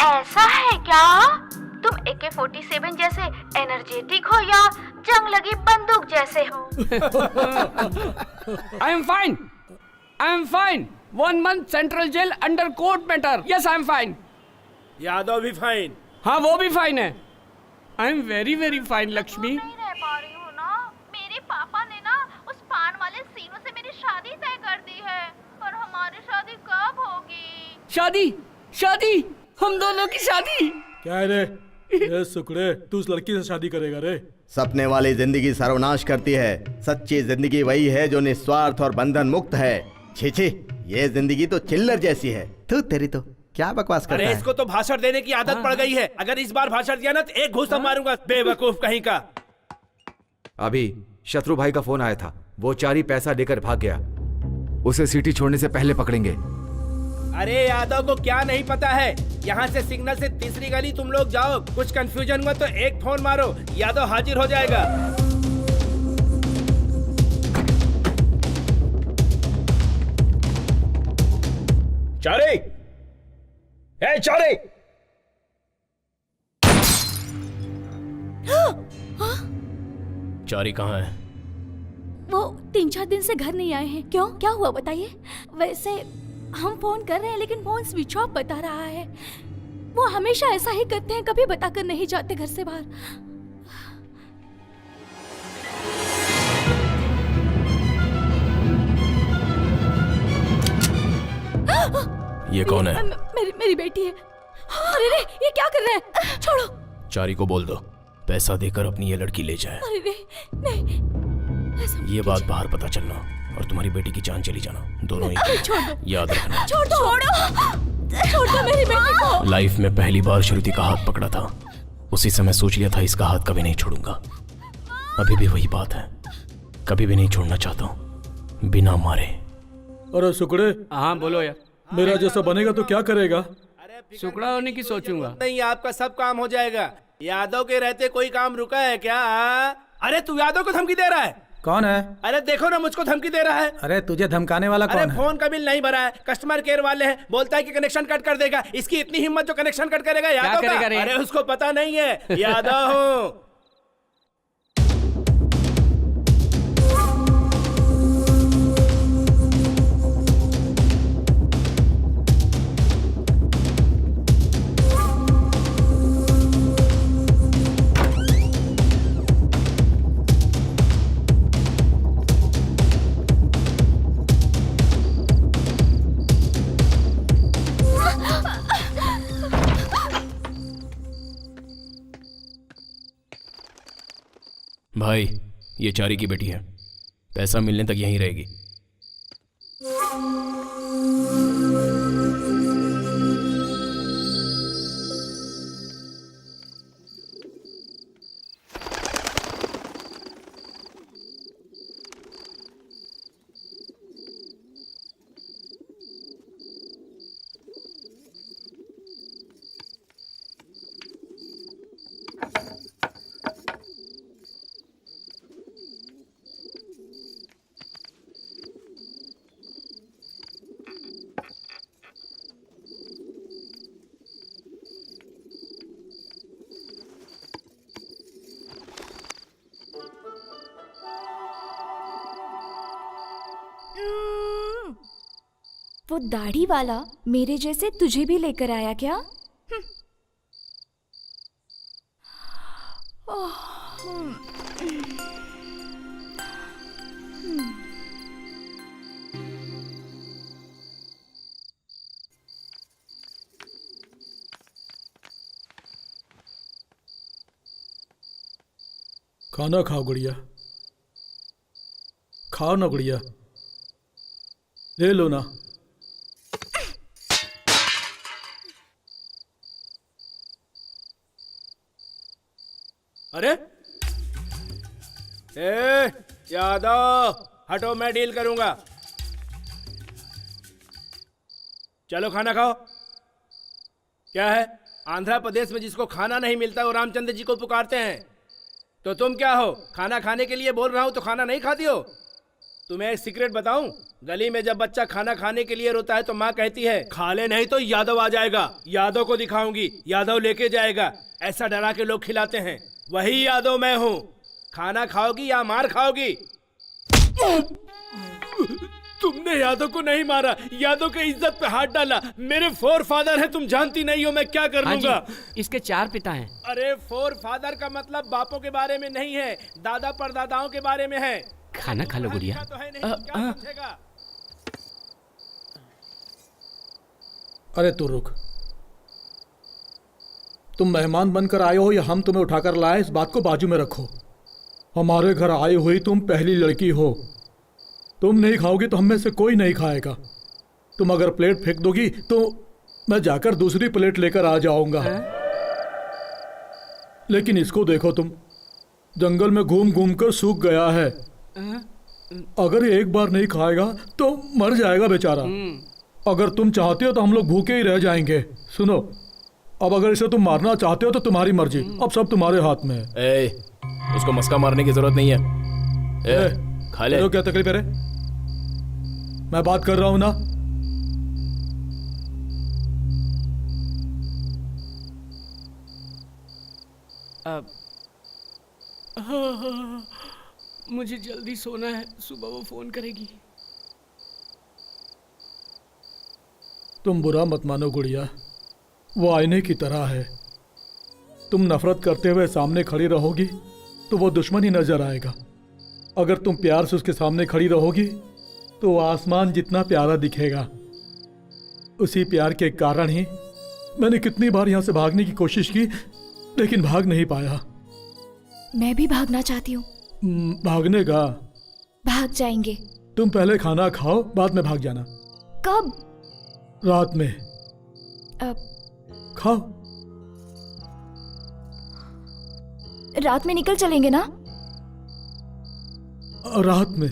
ऐसा है क्या? तुम AK-47 जैसे एनर्जेटिक हो या जंग लगी बंदूक जैसे हो? I am fine. I am fine. 1 month central jail under court matter. Yes I am fine. Yadav भी फाइन। हाँ वो भी फाइन है। I am very very fine Lakshmi. नहीं रह पा रही हूँ ना। मेरे पापा ने ना उस पान वाले सीनों से मेरी शादी तय कर दी है। पर हमारी शादी कब होगी? शादी? शादी? हम दोनों की शादी? क्या है रे? ये सुकड़े, तू उस लड़की से शादी करेगा रे? सपने वाली जिंदगी सर्वनाश करती है। सच्ची जिंदगी वही है जो निस्वार्थ और बंधन मुक्त है। छी छी, ये जिंदगी तो चिल्लर जैसी है। तू तेरी तो क्या बकवास करता अरे है? इसको तो भाषण देने की आदत पड़ गई है। अगर इस बार भाषण दिया ना तो एक घूसा मारूंगा, बेवकूफ कहीं का। अभी शत्रु भाई का फोन आया था, वो चारी पैसा देकर भाग गया। उसे सिटी छोड़ने से पहले पकड़ेंगे। अरे यादव को क्या नहीं पता है, यहाँ से सिग्नल से तीसरी गली तुम लोग जाओ, कुछ कंफ्यूजन हुआ तो एक फोन मारो, यादव हाजिर हो जाएगा। चारे, ए चारे, चारी कहाँ है? वो 3-4 दिन से घर नहीं आए हैं। क्यों, क्या हुआ बताइए? वैसे हम फोन कर रहे हैं लेकिन फोन स्विच ऑफ बता रहा है। वो हमेशा ऐसा ही करते हैं, कभी बताकर नहीं जाते घर से बाहर। ये कौन है? मेरी बेटी है। अरे रे, ये क्या कर रहे हैं? छोड़ो। चारी को बोल दो पैसा देकर अपनी ये लड़की ले जाए। अरे रे, नहीं, ऐसा ये बात बाहर पता चलना और तुम्हारी बेटी की जान चली जाना, दोनों ही। छोड़ दो, याद रखना। छोड़ दो मेरी बेटी को। लाइफ में पहली बार श्रुति का हाथ पकड़ा था, उसी समय सोच लिया था इसका हाथ कभी नहीं छोड़ूंगा। अभी भी वही बात है, कभी भी नहीं छोड़ना चाहता हूँ बिना मारे। अरे सुकड़े, हाँ बोलो यार। मेरा जैसा बनेगा तो क्या करेगा? सुकड़ा होने की सोचूंगा। नहीं, आपका सब काम हो जाएगा। यादव के रहते कोई काम रुका है क्या? अरे तू यादव को धमकी दे रहा है? कौन है? अरे देखो ना, मुझको धमकी दे रहा है। अरे तुझे धमकाने वाला अरे फोन का बिल नहीं भरा है, कस्टमर केयर वाले हैं, बोलता है कि कनेक्शन कट कर देगा। इसकी इतनी हिम्मत जो कनेक्शन कट करेगा यादव करेगा का? रे? अरे उसको पता नहीं है, यादव हूँ। भाई, ये चारी की बेटी है, पैसा मिलने तक यहीं रहेगी। वो दाढ़ी वाला मेरे जैसे तुझे भी लेकर आया क्या? खाना खाओ गुड़िया, खाओ ना गुड़िया, ले लो ना। अरे ए यादव, हटो, मैं डील करूंगा। चलो खाना खाओ। क्या है, आंध्र प्रदेश में जिसको खाना नहीं मिलता वो रामचंद्र जी को पुकारते हैं, तो तुम क्या हो? खाना खाने के लिए बोल रहा हूं तो खाना नहीं खाती हो? तुम्हें एक सीक्रेट बताऊं? गली में जब बच्चा खाना खाने के लिए रोता है तो माँ कहती है खा ले नहीं तो यादव आ जाएगा, यादव को दिखाऊंगी, यादव लेके जाएगा। ऐसा डरा के लोग खिलाते हैं, वही यादव मैं हूँ। खाना खाओगी या मार खाओगी? तुमने यादव को नहीं मारा, यादव के इज्जत पे हाथ डाला। मेरे फोर फादर है, तुम जानती नहीं हो मैं क्या कर लूंगा। इसके 4 पिता हैं। अरे फोर फादर का मतलब बापों के बारे में नहीं है, दादा परदादाओं के बारे में है। खाना खा लो गुड़िया। तो है नहीं, क्या समझेगा? अरे तू रुक, तुम मेहमान बनकर आए हो या हम तुम्हें उठाकर लाए, इस बात को बाजू में रखो। हमारे घर आई हुई तुम पहली लड़की हो, तुम नहीं खाओगी तो हम में से कोई नहीं खाएगा। तुम अगर प्लेट फेंक दोगी तो मैं जाकर दूसरी प्लेट लेकर आ जाऊंगा। लेकिन इसको देखो, तुम जंगल में घूम घूम कर सूख गया है। अगर ये एक बार नहीं खाएगा तो मर जाएगा बेचारा। अगर तुम चाहते हो तो हम लोग भूखे ही रह जाएंगे। सुनो, अब अगर इसे तुम मारना चाहते हो तो तुम्हारी मर्जी, अब सब तुम्हारे हाथ में है। उसको मस्का मारने की जरूरत नहीं है। खा ले। तो क्या तकलीफ है? मैं बात कर रहा हूं ना। मुझे जल्दी सोना है, सुबह वो फोन करेगी। तुम बुरा मत मानो गुड़िया, वो आईने की तरह है। तुम नफरत करते हुए सामने खड़ी रहोगी तो वो दुश्मन ही नजर आएगा। अगर तुम प्यार से उसके सामने खड़ी रहोगी तो वो आसमान जितना प्यारा दिखेगा। उसी प्यार के कारण ही मैंने कितनी बार यहाँ से भागने की कोशिश की, लेकिन भाग नहीं पाया। मैं भी भागना चाहती हूँ। भागने का? भाग जाएंगे। तुम पहले खाना खाओ, बाद में भाग जाना। कब? रात में। खाओ। रात में निकल चलेंगे ना? रात में।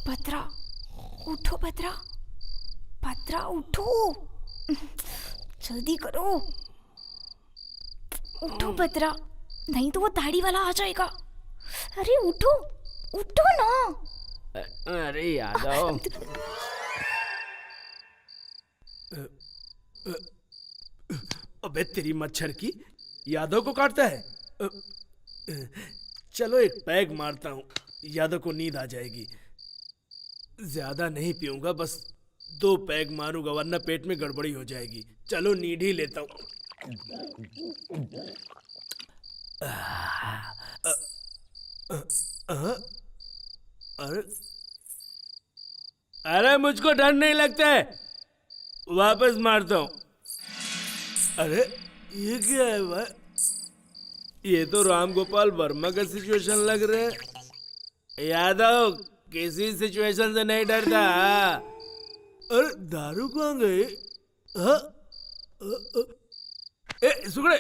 भद्रा, उठो भद्रा, भद्रा उठो, जल्दी करो, उठो भद्रा, नहीं तो वो दाढ़ी वाला आ जाएगा। अरे उठो, उठो ना। अरे यादव। अबे तेरी मच्छर की, यादव को काटता है। चलो एक पैग मारता हूँ, यादव को नींद आ जाएगी। ज्यादा नहीं पीऊंगा, बस 2 पैग मारूंगा वरना पेट में गड़बड़ी हो जाएगी। चलो नींद ही लेता हूँ। अरे मुझको डर नहीं लगता है, वापस मारता हूँ। अरे ये क्या है भाई? ये तो राम गोपाल वर्मा का सिचुएशन लग रहा है। यादव किसी सिचुएशन से नहीं डरता। अरे दारू कहाँ गई? सुगड़े,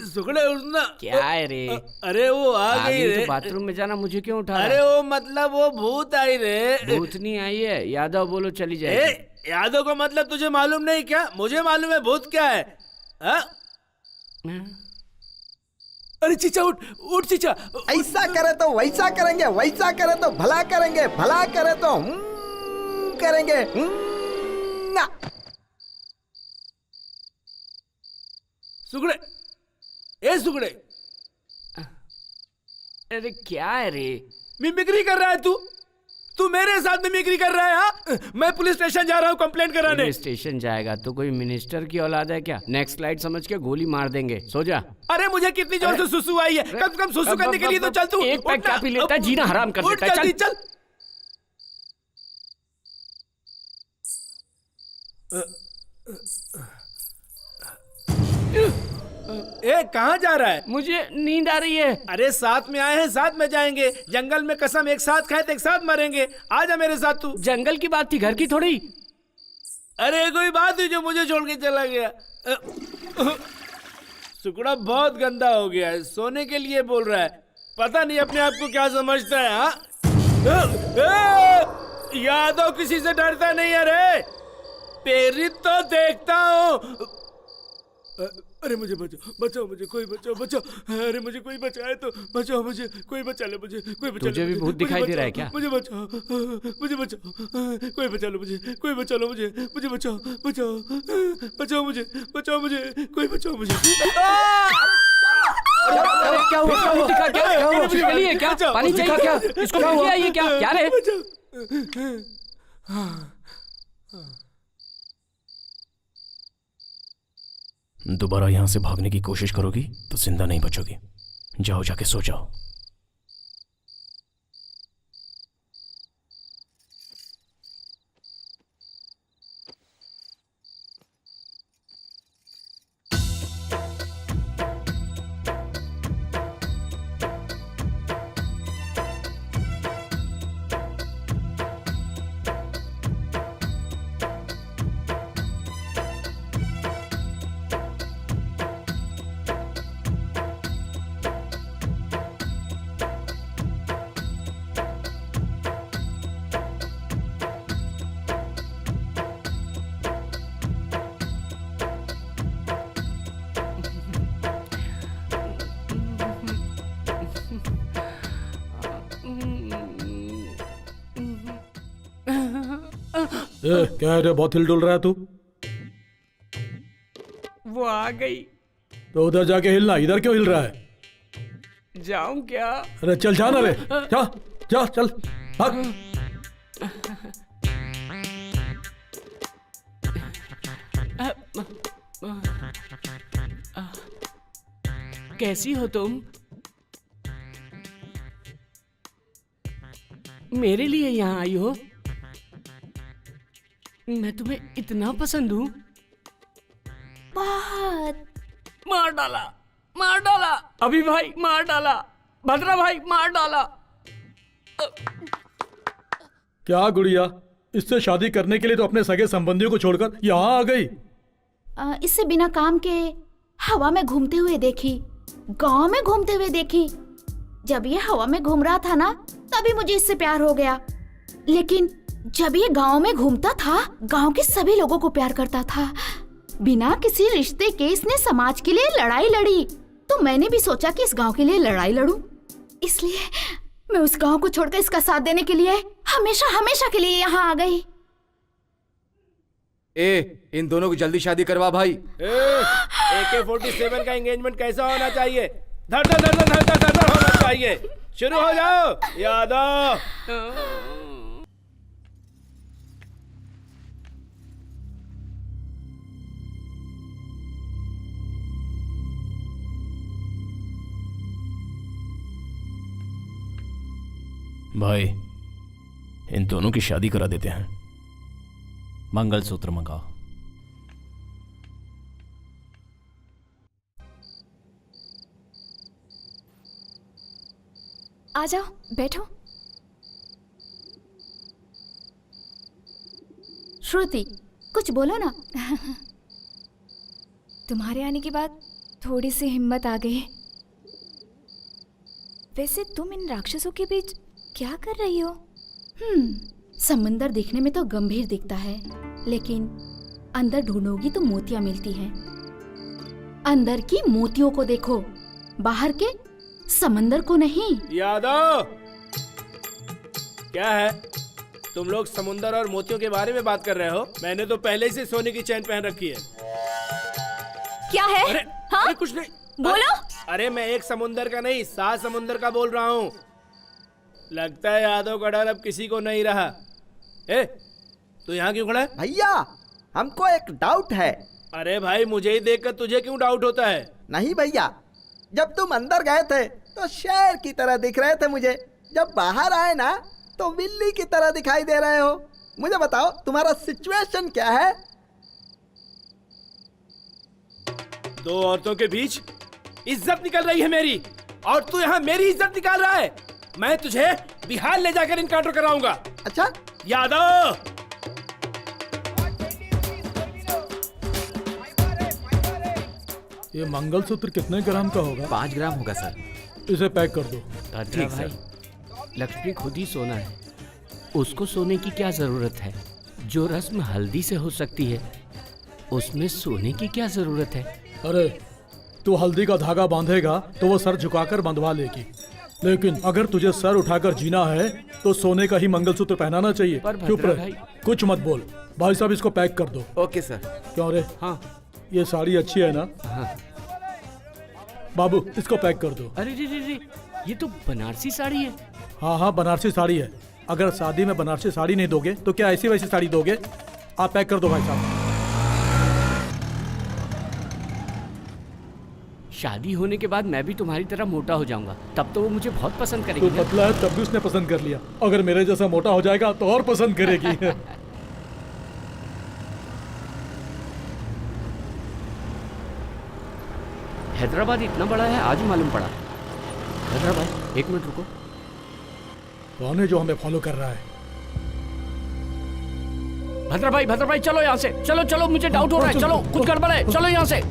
सुगड़े उठना। क्या है रे? अरे वो आ गई रे। तो बाथरूम में जाना, मुझे क्यों उठा? अरे वो मतलब वो भूत आई रे। भूत नहीं आई है, यादव बोलो चली जाए। यादव का मतलब तुझे मालूम नहीं क्या? मुझे मालूम है भूत क्या है। अरे चीचा उठ उठ चीचा। ऐसा करे तो वैसा करेंगे, वैसा करे तो भला करेंगे, भला करे तो करेंगे। ना। सुगड़े, ए सुगड़े, अरे क्या है रे? मिमिक्री कर रहा है तू? तू मेरे साथ मिमिक्री कर रहा है? हाँ? मैं पुलिस स्टेशन जा रहा हूँ कंप्लेंट कराने। पुलिस स्टेशन जाएगा तो कोई मिनिस्टर की औलाद है क्या? नेक्स्ट लाइट समझ के गोली मार देंगे, सो जा। अरे मुझे कितनी जोर से सुसु आई है, कम से कम सुसु करने के लिए तो चल तू। एक पैक क्या पी लेता है, जीना हराम कर देता है। चल। ए कहाँ जा रहा है? मुझे नींद आ रही है। अरे साथ में आए हैं, साथ में जाएंगे। जंगल में कसम एक साथ खाए तो एक साथ मरेंगे। आजा मेरे साथ तू। जंगल की बात थी, घर की थोड़ी। अरे कोई बात हुई जो मुझे छोड़ के चला गया। सुकड़ा बहुत गंदा हो गया है, सोने के लिए बोल रहा है। पता नहीं अपने आप को क्या समझता है। हाँ यादव किसी से डरता नहीं है रे। प्रेरित तो देखता हूँ। अरे मुझे बचाओ, बचाओ मुझे, कोई बचाओ। अरे मुझे कोई बचाए तो बचाओ, मुझे कोई बचा ले, मुझे कोई बचा ले। तुझे भी भूत दिखाई दे रहा है क्या? मुझे बचाओ, कोई बचा लो मुझे, कोई बचा लो मुझे, मुझे बचाओ, बचाओ मुझे, कोई बचाओ मुझे। अरे क्या हुआ? क्या हुआ? दिखा क्या? मुझे गली है क्या? पानी चाहिए क्या? इसको क्या ये क्या रे? दोबारा यहां से भागने की कोशिश करोगी तो जिंदा नहीं बचोगी। जाओ, जाके सो जाओ। क्या है रे, बहुत हिल डुल रहा है तू? वो आ गई। तो उधर जाके हिलना, इधर क्यों हिल रहा है? जाऊं क्या? अरे चल जाना रे, जा जा चल भाग। कैसी हो तुम? मेरे लिए यहाँ आई हो? मैं तुम्हें इतना पसंद हूँ? बहुत। मार डाला, मार डाला, अभी भाई मार डाला, भद्रा भाई मार डाला। क्या गुड़िया, इससे शादी करने के लिए तो अपने सगे संबंधियों को छोड़कर यहाँ आ गई? इससे बिना काम के हवा में घूमते हुए देखी, गांव में घूमते हुए देखी। जब ये हवा में घूम रहा था ना, तभी मुझे इससे प्यार हो गया। लेकिन जब ये गांव में घूमता था, गांव के सभी लोगों को प्यार करता था। बिना किसी रिश्ते के इसने समाज के लिए लड़ाई लड़ी। तो मैंने भी सोचा कि इस गांव के लिए लड़ाई लड़ूं। इसलिए मैं उस गांव को छोड़कर इसका साथ देने के लिए हमेशा हमेशा के लिए यहाँ आ गई। इन दोनों की जल्दी शादी करवा भाई। AK-47 का एंगेजमेंट कैसा होना चाहिए? धड़ धड़ धड़ धड़ धड़ धड़ होना चाहिए। शुरू हो जाओ यादव। भाई, इन दोनों की शादी करा देते हैं। मंगलसूत्र मंगाओ। आ जाओ, बैठो। श्रुति, कुछ बोलो ना। तुम्हारे आने के बाद थोड़ी सी हिम्मत आ गई। वैसे तुम इन राक्षसों के बीच क्या कर रही हो? समंदर देखने में तो गंभीर दिखता है, लेकिन अंदर ढूंढोगी तो मोतियां मिलती हैं। अंदर की मोतियों को देखो, बाहर के समंदर को नहीं। यादव, क्या है? तुम लोग समुंदर और मोतियों के बारे में बात कर रहे हो? मैंने तो पहले से सोने की चैन पहन रखी है। क्या है? हाँ? अरे कुछ नहीं। बोलो। अरे मैं एक समुंदर का नहीं 7 समुंदर का बोल रहा हूँ। लगता है यादव का डर अब किसी को नहीं रहा। ए, तू यहाँ क्यों खड़ा है? भैया हमको एक डाउट है। अरे भाई, मुझे ही देखकर तुझे क्यों डाउट होता है? नहीं भैया, जब तुम अंदर गए थे तो शेर की तरह दिख रहे थे मुझे, जब बाहर आए ना तो बिल्ली की तरह दिखाई दे रहे हो। मुझे बताओ तुम्हारा सिचुएशन क्या है? 2 औरतों के बीच इज्जत निकल रही है मेरी, और तू यहाँ मेरी इज्जत निकाल रहा है। मैं तुझे बिहार ले जाकर इनकाउंटर कराऊंगा। अच्छा यादव, ये मंगलसूत्र कितने ग्राम का होगा? 5 ग्राम होगा सर। इसे पैक कर दो। ठीक भाई, लक्ष्मी खुद ही सोना है, उसको सोने की क्या जरूरत है? जो रस्म हल्दी से हो सकती है उसमें सोने की क्या जरूरत है? अरे तू हल्दी का धागा बांधेगा तो वो सर झुकाकर बंधवा लेगी, लेकिन अगर तुझे सर उठाकर जीना है तो सोने का ही मंगलसूत्र पहनाना चाहिए। चुप रहे, कुछ मत बोल। भाई साहब इसको पैक कर दो। Okay sir. क्यों रे? हाँ। ये साड़ी अच्छी है ना? हाँ। बाबू इसको पैक कर दो। अरे रे रे रे, ये तो बनारसी साड़ी है। हाँ हाँ बनारसी साड़ी है। अगर शादी में बनारसी साड़ी नहीं दोगे तो क्या ऐसी वैसी साड़ी दोगे? आप पैक कर दो भाई साहब। शादी होने के बाद मैं भी तुम्हारी तरह मोटा हो जाऊंगा, तब तो वो मुझे बहुत पसंद करेगी। तू पतला है तब भी उसने पसंद कर लिया, अगर मेरे जैसा मोटा हो जाएगा तो और पसंद करेगी। हैदराबाद इतना बड़ा है, आज मालूम पड़ा। हैदराबाद, 1 मिनट रुको। कौन है जो हमें फॉलो कर रहा है? भद्रा भाई चलो यहाँ से, चलो चलो, मुझे डाउट हो रहा है, चलो कुछ गड़बड़ है, चलो यहाँ से।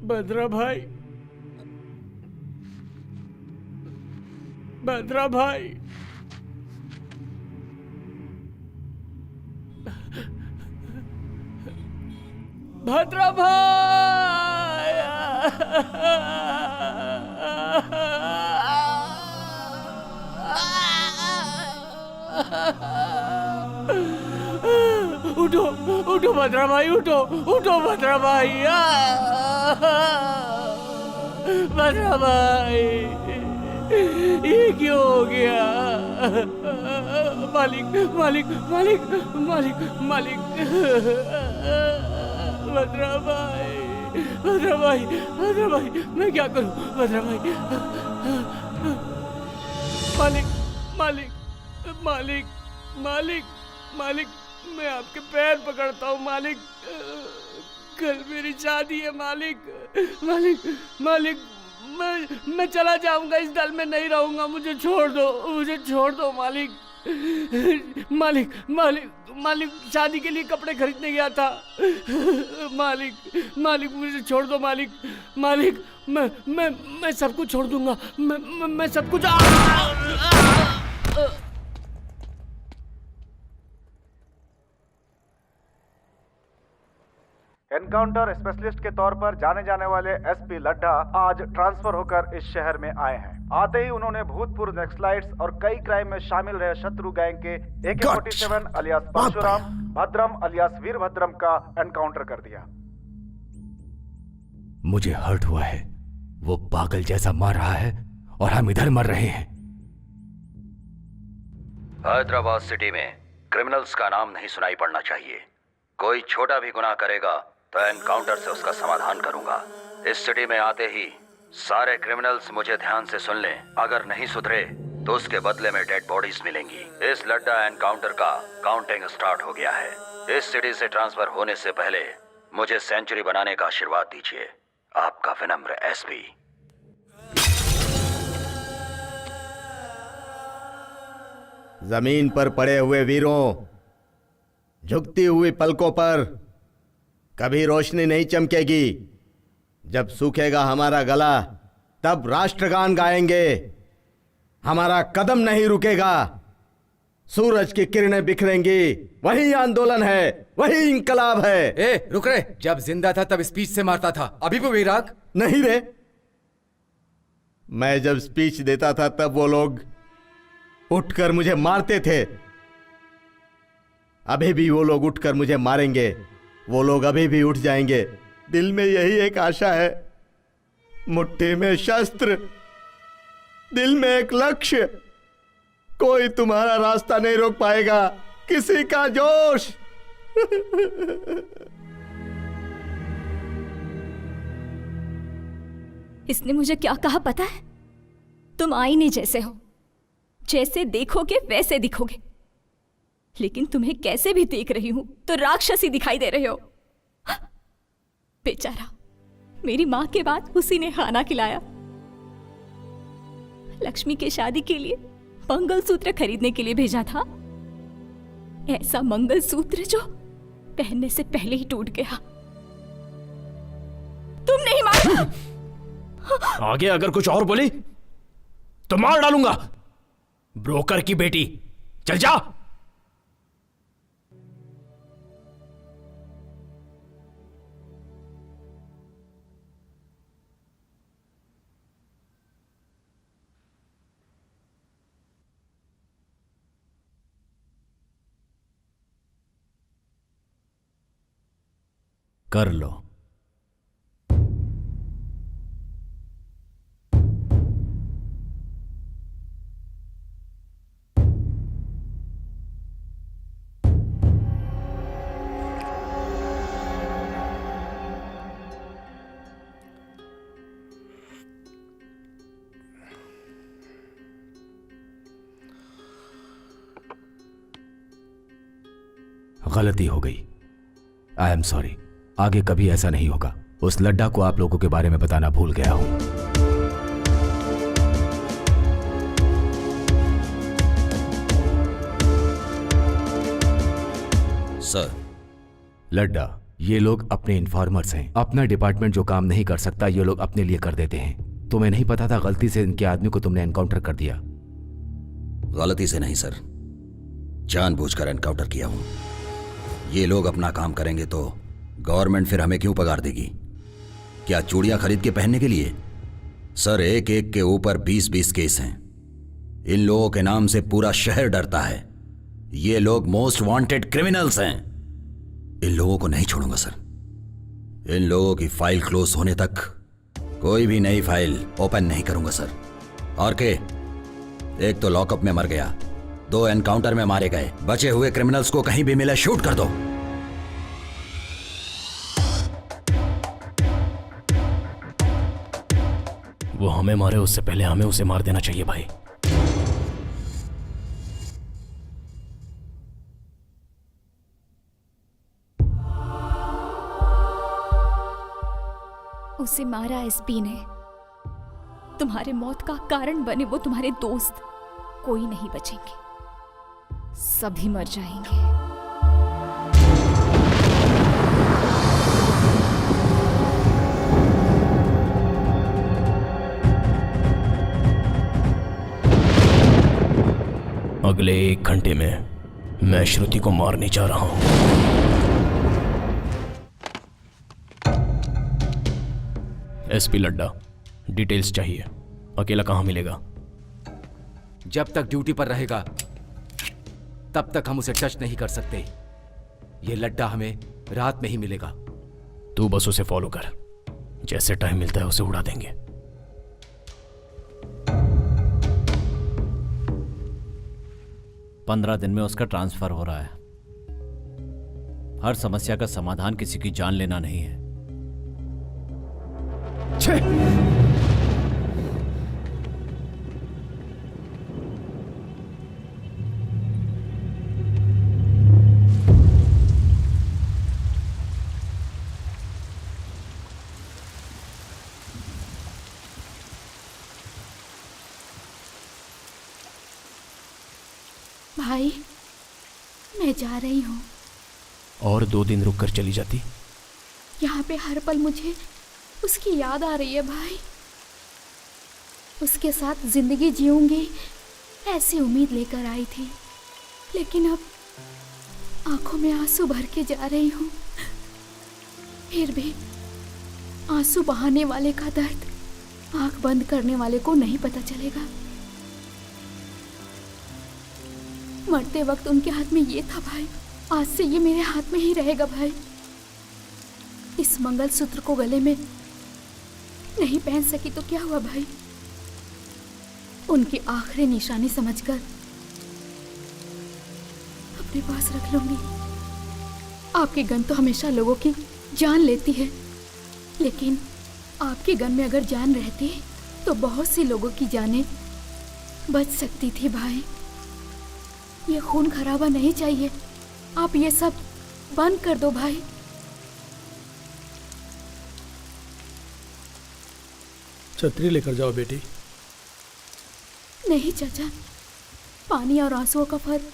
भद्रा भाई, भद्रा भाई, भद्रा भाई, उठो उठो भद्रा भाई, उठो उठो भद्रा भाई, भद्रा भाई, ये क्यों हो गया? मालिक मालिक मालिक मालिक मालिक, भद्रा भाई, भद्रा भाई, भद्रा भाई, मैं क्या करूं? भद्रा भाई, मालिक मालिक मालिक मालिक मालिक, मैं आपके पैर पकड़ता हूँ मालिक। कल मेरी शादी है मालिक। मालिक मालिक, मैं चला जाऊंगा, इस दल में नहीं रहूंगा, मुझे छोड़ दो मालिक। मालिक मालिक मालिक, शादी के लिए कपड़े खरीदने गया था मालिक। मालिक मुझे छोड़ दो मालिक। मालिक मैं सब कुछ छोड़ दूंगा, मैं सब कुछ। एनकाउंटर स्पेशलिस्ट के तौर पर जाने जाने वाले एसपी लड्ढा आज ट्रांसफर होकर इस शहर में आए हैं। आते ही उन्होंने भूतपूर्व नक्सलाइट्स और कई क्राइम में शामिल रहे शत्रु गैंग के AK-47 अलियास परशुराम, भद्रम अलियास वीरभद्रम का एनकाउंटर कर दिया। मुझे हर्ट हुआ है, वो पागल जैसा मार रहा है और हम इधर मर रहे हैं। हैदराबाद सिटी में क्रिमिनल्स का नाम नहीं सुनाई पड़ना चाहिए। कोई छोटा भी गुनाह करेगा तो एनकाउंटर से उसका समाधान करूंगा। इस सिटी में आते ही सारे क्रिमिनल्स मुझे ध्यान से सुन लें, अगर नहीं सुधरे तो उसके बदले में डेड बॉडीज मिलेंगी। इस लड्डा एनकाउंटर का काउंटिंग स्टार्ट हो गया है। इस सिटी से ट्रांसफर होने से पहले मुझे सेंचुरी बनाने का आशीर्वाद दीजिए। आपका विनम्र एसपी। जमीन पर पड़े हुए वीरों, झुकती हुई पलकों पर कभी रोशनी नहीं चमकेगी। जब सूखेगा हमारा गला तब राष्ट्रगान गाएंगे। हमारा कदम नहीं रुकेगा। सूरज की किरणें बिखरेंगी, वही आंदोलन है, वही इंकलाब है। ए, रुक रे। जब जिंदा था तब स्पीच से मारता था, अभी भी वही राग? नहीं रे, मैं जब स्पीच देता था तब वो लोग उठकर मुझे मारते थे। अभी भी वो लोग उठकर मुझे मारेंगे। वो लोग अभी भी उठ जाएंगे। दिल में यही एक आशा है, मुट्ठी में शस्त्र, दिल में एक लक्ष्य। कोई तुम्हारा रास्ता नहीं रोक पाएगा, किसी का जोश। इसने मुझे क्या कहा पता है? तुम आईने जैसे हो, जैसे देखोगे वैसे दिखोगे। लेकिन तुम्हें कैसे भी देख रही हूं तो राक्षसी दिखाई दे रहे हो। बेचारा, मेरी मां के बाद उसी ने खाना खिलाया। लक्ष्मी के शादी के लिए मंगलसूत्र खरीदने के लिए भेजा था। ऐसा मंगलसूत्र जो पहनने से पहले ही टूट गया। तुम नहीं मार। आगे अगर कुछ और बोली तो मार डालूंगा। ब्रोकर की बेटी, चल जा। कर लो। गलती हो गई, आई एम सॉरी। आगे कभी ऐसा नहीं होगा। उस लड्डा को आप लोगों के बारे में बताना भूल गया हूं। सर, लड्डा, ये लोग अपने इन्फॉर्मर्स हैं। अपना डिपार्टमेंट जो काम नहीं कर सकता ये लोग अपने लिए कर देते हैं। तुम्हें नहीं पता था गलती से इनके आदमी को तुमने एनकाउंटर कर दिया? गलती से नहीं सर, जानबूझकर एनकाउंटर किया हूं। ये लोग अपना काम करेंगे तो गवर्नमेंट फिर हमें क्यों पगार देगी? क्या चूड़ियां खरीद के पहनने के लिए? सर, एक एक के ऊपर 20-20 केस हैं। इन लोगों के नाम से पूरा शहर डरता है। ये लोग मोस्ट वांटेड क्रिमिनल्स हैं। इन लोगों को नहीं छोड़ूंगा सर। इन लोगों की फाइल क्लोज होने तक कोई भी नई फाइल ओपन नहीं करूंगा सर। और के एक तो लॉकअप में मर गया, 2 एनकाउंटर में मारे गए। बचे हुए क्रिमिनल्स को कहीं भी मिले शूट कर दो। वो हमें मारे उससे पहले हमें उसे मार देना चाहिए भाई। उसे मारा एसपी ने। तुम्हारे मौत का कारण बने वो तुम्हारे दोस्त। कोई नहीं बचेंगे, सभी मर जाएंगे। अगले 1 घंटे में मैं श्रुति को मारने जा रहा हूं। एसपी लड्डा, डिटेल्स चाहिए। अकेला कहां मिलेगा? जब तक ड्यूटी पर रहेगा तब तक हम उसे टच नहीं कर सकते। ये लड्डा हमें रात में ही मिलेगा। तू बस उसे फॉलो कर, जैसे टाइम मिलता है उसे उड़ा देंगे। 15 दिन में उसका ट्रांसफर हो रहा है। हर समस्या का समाधान किसी की जान लेना नहीं है। भाई, मैं जा रही हूँ। और 2 दिन रुक कर चली जाती। यहाँ पे हर पल मुझे उसकी याद आ रही है भाई। उसके साथ जिंदगी जीऊंगी ऐसी उम्मीद लेकर आई थी, लेकिन अब आंखों में आंसू भर के जा रही हूँ। फिर भी आंसू बहाने वाले का दर्द आंख बंद करने वाले को नहीं पता चलेगा। मरते वक्त उनके हाथ में ये था भाई, आज से ये मेरे हाथ में ही रहेगा भाई। इस मंगलसूत्र को गले में नहीं पहन सकी तो क्या हुआ भाई, उनकी आखिरी निशानी समझकर अपने पास रख लूंगी। आपकी गन तो हमेशा लोगों की जान लेती है, लेकिन आपकी गन में अगर जान रहती तो बहुत सी लोगों की जानें बच सकती थी भाई। ये खून खराबा नहीं चाहिए। आप ये सब बंद कर दो भाई। छतरी लेकर जाओ बेटी। नहीं चाचा, पानी और आंसुओं का फर्क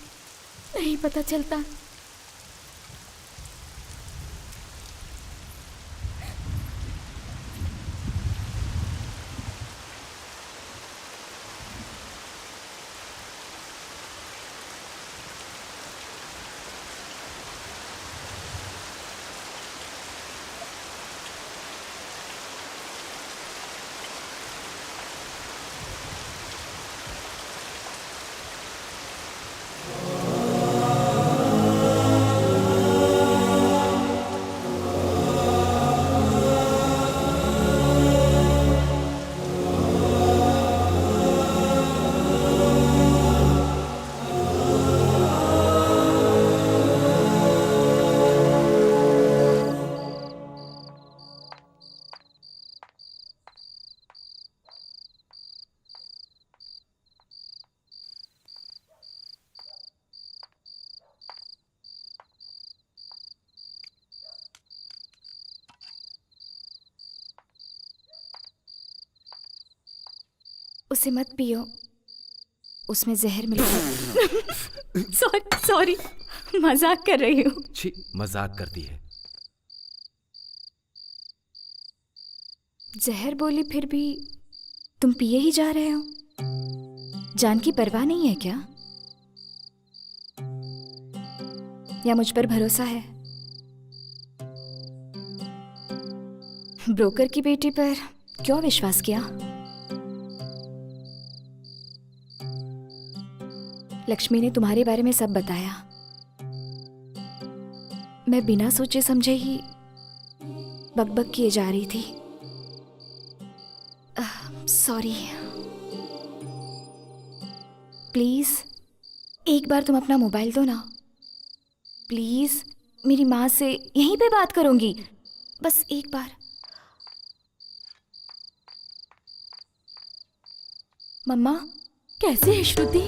नहीं पता चलता। उसे मत पियो, उसमें जहर मिला। सॉरी, मजाक कर रही हूँ। छी, मजाक करती है। जहर बोली फिर भी तुम पिए ही जा रहे हो। जान की परवाह नहीं है क्या? या मुझ पर भरोसा है? ब्रोकर की बेटी पर क्यों विश्वास किया? लक्ष्मी ने तुम्हारे बारे में सब बताया। मैं बिना सोचे समझे ही बकबक किए जा रही थी। सॉरी। प्लीज एक बार तुम अपना मोबाइल दो ना। प्लीज, मेरी माँ से यहीं पे बात करूंगी, बस एक बार। मम्मा, कैसे है श्रुति?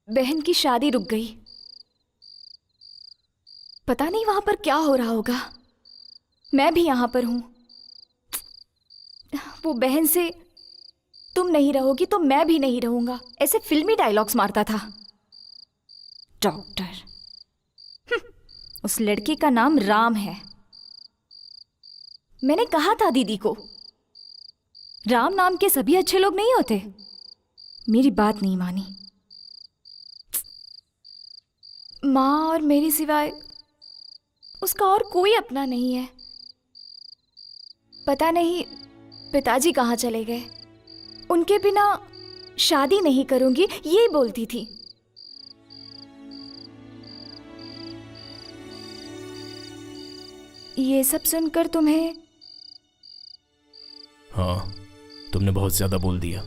बहन की शादी रुक गई। पता नहीं वहां पर क्या हो रहा होगा। मैं भी यहां पर हूं। वो बहन से तुम नहीं रहोगी तो मैं भी नहीं रहूंगा, ऐसे फिल्मी डायलॉग्स मारता था। डॉक्टर, उस लड़के का नाम राम है। मैंने कहा था दीदी को, राम नाम के सभी अच्छे लोग नहीं होते। मेरी बात नहीं मानी। माँ और मेरे सिवाय उसका और कोई अपना नहीं है। पता नहीं पिताजी कहाँ चले गए। उनके बिना शादी नहीं करूंगी ये बोलती थी। ये सब सुनकर तुम्हें? हाँ, तुमने बहुत ज्यादा बोल दिया।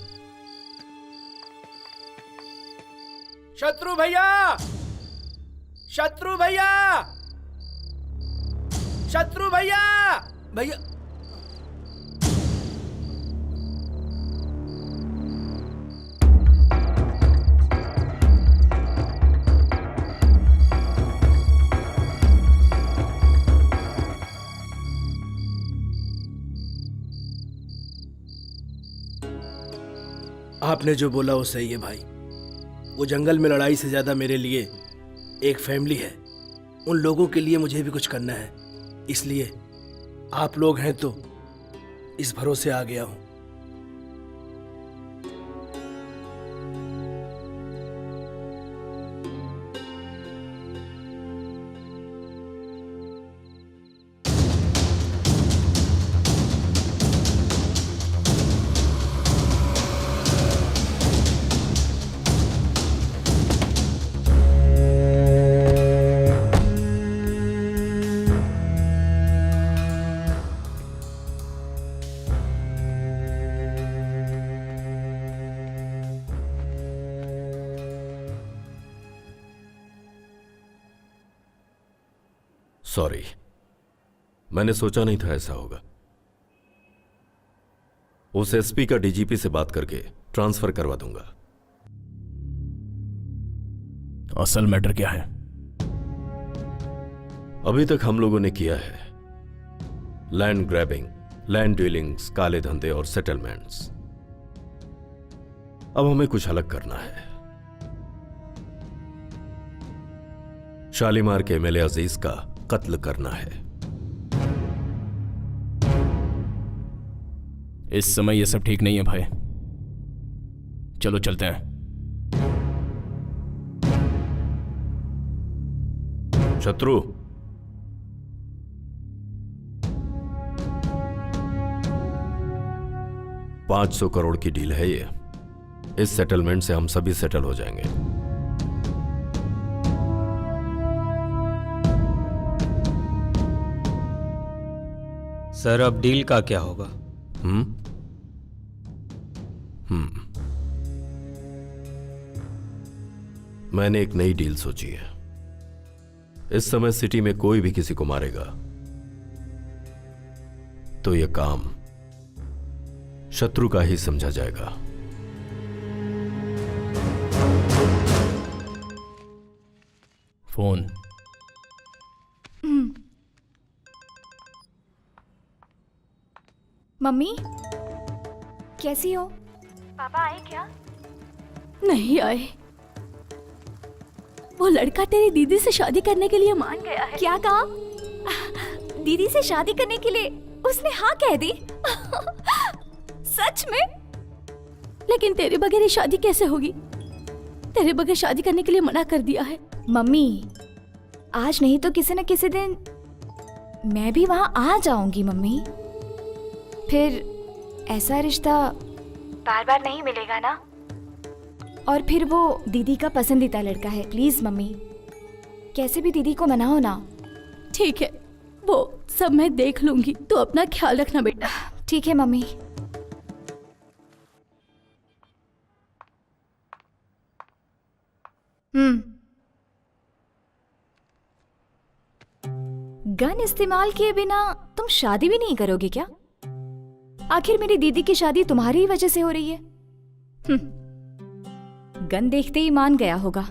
शत्रु भैया, शत्रु भैया, शत्रु भैया, भैया। आपने जो बोला वो सही है भाई। वो जंगल में लड़ाई से ज्यादा मेरे लिए एक फैमिली है। उन लोगों के लिए मुझे भी कुछ करना है, इसलिए आप लोग हैं तो इस भरोसे आ गया हूं। सॉरी, मैंने सोचा नहीं था ऐसा होगा। उस एसपी का डीजीपी से बात करके ट्रांसफर करवा दूंगा। असल मैटर क्या है? अभी तक हम लोगों ने किया है लैंड ग्रैबिंग, लैंड डीलिंग्स, काले धंधे और सेटलमेंट्स। अब हमें कुछ अलग करना है। शालीमार के एमएलए अजीज का कत्ल करना है। इस समय ये सब ठीक नहीं है भाई। चलो चलते हैं। शत्रु, $500 करोड़ की डील है ये। इस सेटलमेंट से हम सभी सेटल हो जाएंगे। सर, अब डील का क्या होगा? मैंने एक नई डील सोची है। इस समय सिटी में कोई भी किसी को मारेगा तो यह काम शत्रु का ही समझा जाएगा। फोन। मम्मी, कैसी हो? पापा आए क्या? नहीं आए। वो लड़का तेरी दीदी से शादी करने के लिए मान गया है। क्या कहा? दीदी से शादी करने के लिए उसने हाँ कह दी? सच में? लेकिन तेरे बगैर ये शादी कैसे होगी? तेरे बगैर शादी करने के लिए मना कर दिया है। मम्मी, आज नहीं तो किसी न किसी दिन मैं भी वहां आ जाऊंगी मम्मी। फिर ऐसा रिश्ता बार बार नहीं मिलेगा ना। और फिर वो दीदी का पसंदीदा लड़का है। प्लीज मम्मी, कैसे भी दीदी को मनाओ ना। ठीक है, वो सब मैं देख लूंगी। तो अपना ख्याल रखना बेटा। ठीक है मम्मी। गन इस्तेमाल किए बिना तुम शादी भी नहीं करोगे क्या? आखिर मेरी दीदी की शादी तुम्हारी ही वजह से हो रही है। गन देखते ही मान गया होगा।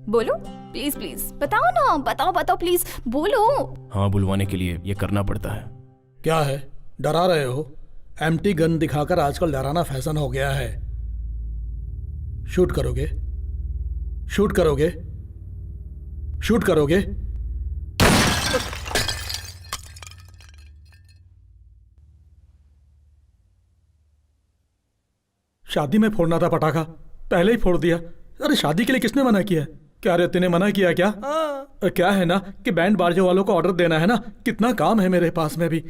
बोलो प्लीज प्लीज, बताओ ना, बताओ बताओ प्लीज बोलो। हाँ, बुलवाने के लिए ये करना पड़ता है। क्या है, डरा रहे हो? एम्प्टी गन दिखाकर आजकल डराना फैशन हो गया है। शूट करोगे? शूट करोगे? शूट करोगे? शादी में फोड़ना था पटाखा, पहले ही फोड़ दिया। अरे शादी के लिए किसने मना किया? क्या रे, तूने मना किया क्या? क्या है ना कि बैंड बाजे वालों को ऑर्डर देना है ना, कितना काम है मेरे पास में भी।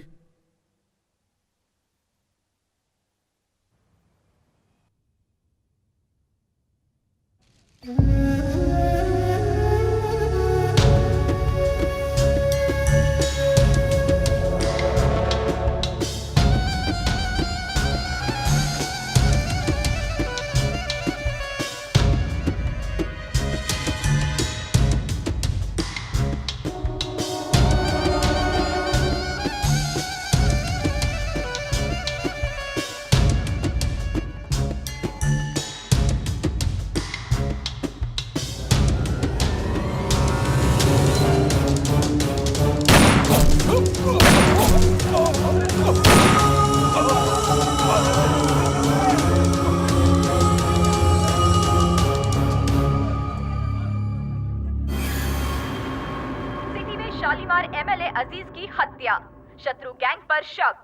शालीमार एमएलए अजीज की हत्या, शत्रु गैंग पर शक।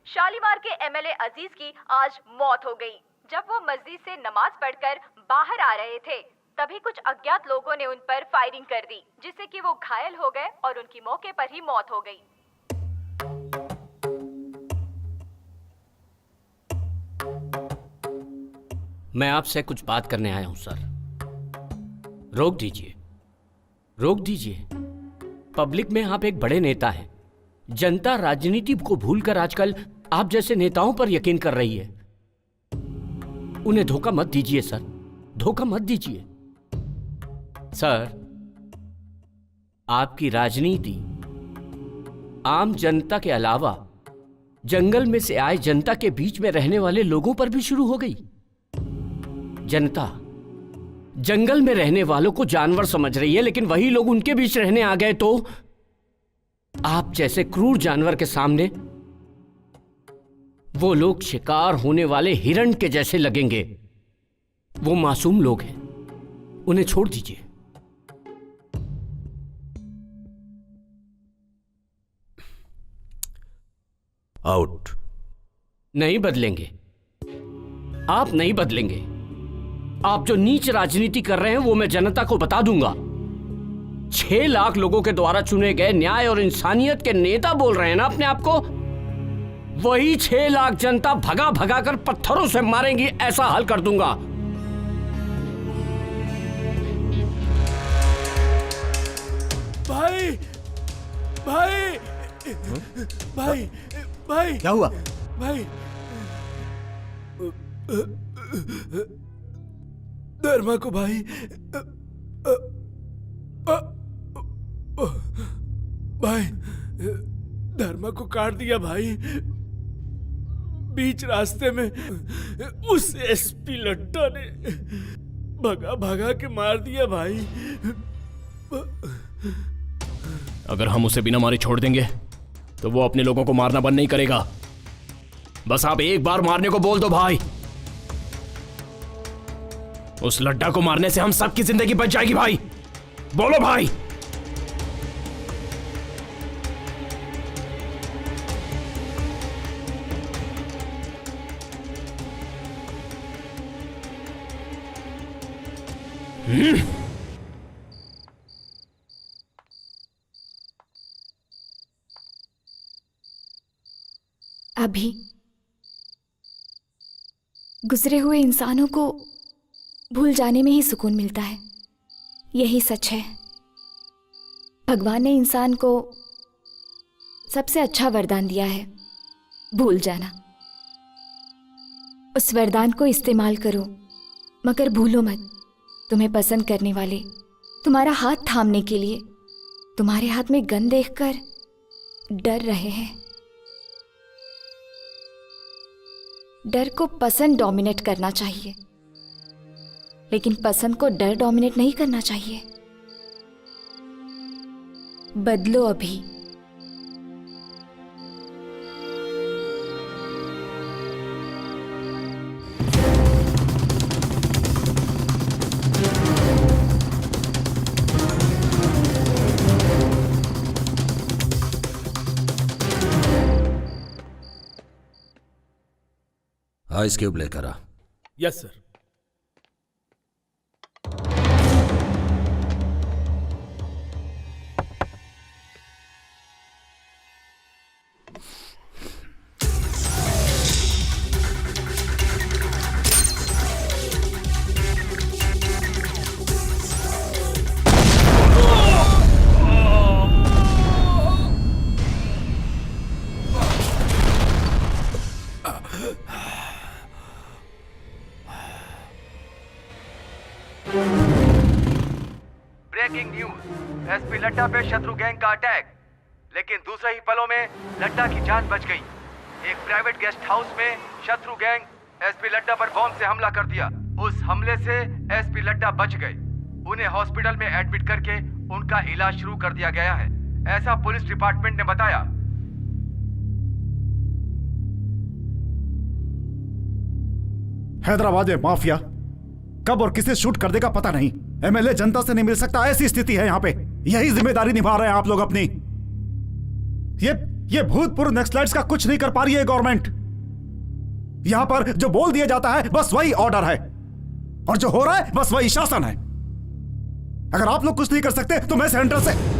शालीमार के एमएलए अजीज की आज मौत हो गई। जब वो मस्जिद से नमाज पढ़कर बाहर आ रहे थे, तभी कुछ अज्ञात लोगों ने उन पर फायरिंग कर दी, जिससे कि वो घायल हो गए और उनकी मौके पर ही मौत हो गई। मैं आपसे कुछ बात करने आया हूं सर। रोक दीजिए, रोक दीजिए। पब्लिक में आप एक बड़े नेता हैं। जनता राजनीति को भूलकर आजकल आप जैसे नेताओं पर यकीन कर रही है। उन्हें धोखा मत दीजिए सर, धोखा मत दीजिए। सर, आपकी राजनीति आम जनता के अलावा जंगल में से आए जनता के बीच में रहने वाले लोगों पर भी शुरू हो गई। जनता जंगल में रहने वालों को जानवर समझ रही है, लेकिन वही लोग उनके बीच रहने आ गए तो आप जैसे क्रूर जानवर के सामने वो लोग शिकार होने वाले हिरण के जैसे लगेंगे। वो मासूम लोग हैं, उन्हें छोड़ दीजिए। आउट। नहीं बदलेंगे, आप नहीं बदलेंगे। आप जो नीच राजनीति कर रहे हैं वो मैं जनता को बता दूंगा। 6 लाख लोगों के द्वारा चुने गए न्याय और इंसानियत के नेता बोल रहे हैं ना अपने आप को। वही 6 लाख जनता भगा भगा कर पत्थरों से मारेंगी, ऐसा हल कर दूंगा। भाई भाई भाई भाई, क्या हुआ? भाई, धर्मा को भाई, भाई धर्मा को काट दिया भाई, बीच रास्ते में। उस एसपी लट्टा ने भगा भगा के मार दिया भाई। अगर हम उसे बिना मारे छोड़ देंगे तो वो अपने लोगों को मारना बंद नहीं करेगा। बस आप एक बार मारने को बोल दो भाई। उस लड्डा को मारने से हम सबकी जिंदगी बच जाएगी भाई। बोलो भाई। अभी गुजरे हुए इंसानों को भूल जाने में ही सुकून मिलता है। यही सच है। भगवान ने इंसान को सबसे अच्छा वरदान दिया है, भूल जाना। उस वरदान को इस्तेमाल करो, मगर भूलो मत, तुम्हें पसंद करने वाले तुम्हारा हाथ थामने के लिए तुम्हारे हाथ में गन देखकर डर रहे हैं। डर को पसंद डोमिनेट करना चाहिए। लेकिन पसंद को डर डोमिनेट नहीं करना चाहिए। बदलो अभी। आइस क्यूब लेकर आ। Yes sir. Breaking news, SP Ladda पे शत्रु गैंग का अटैक, लेकिन दूसरे ही पलों में लड्डा की जान बच गई। एक प्राइवेट गेस्ट हाउस में शत्रु गैंग एसपी लड्डा पर बॉम्ब से हमला कर दिया। उस हमले से एसपी लड्डा बच गए। उन्हें हॉस्पिटल में एडमिट करके उनका इलाज शुरू कर दिया गया है, ऐसा पुलिस डिपार्टमेंट ने बताया। हैदराबाद में माफिया कब और किसे शूट कर देगा पता नहीं। एमएलए जनता से नहीं मिल सकता, ऐसी स्थिति है यहाँ पे। यही जिम्मेदारी निभा रहे हैं आप लोग अपनी। ये भूतपूर्व नक्सलाइट्स का कुछ नहीं कर पा रही है गवर्नमेंट। यहां पर जो बोल दिया जाता है बस वही ऑर्डर है, और जो हो रहा है बस वही शासन है। अगर आप लोग कुछ नहीं कर सकते तो मैं सेंटर से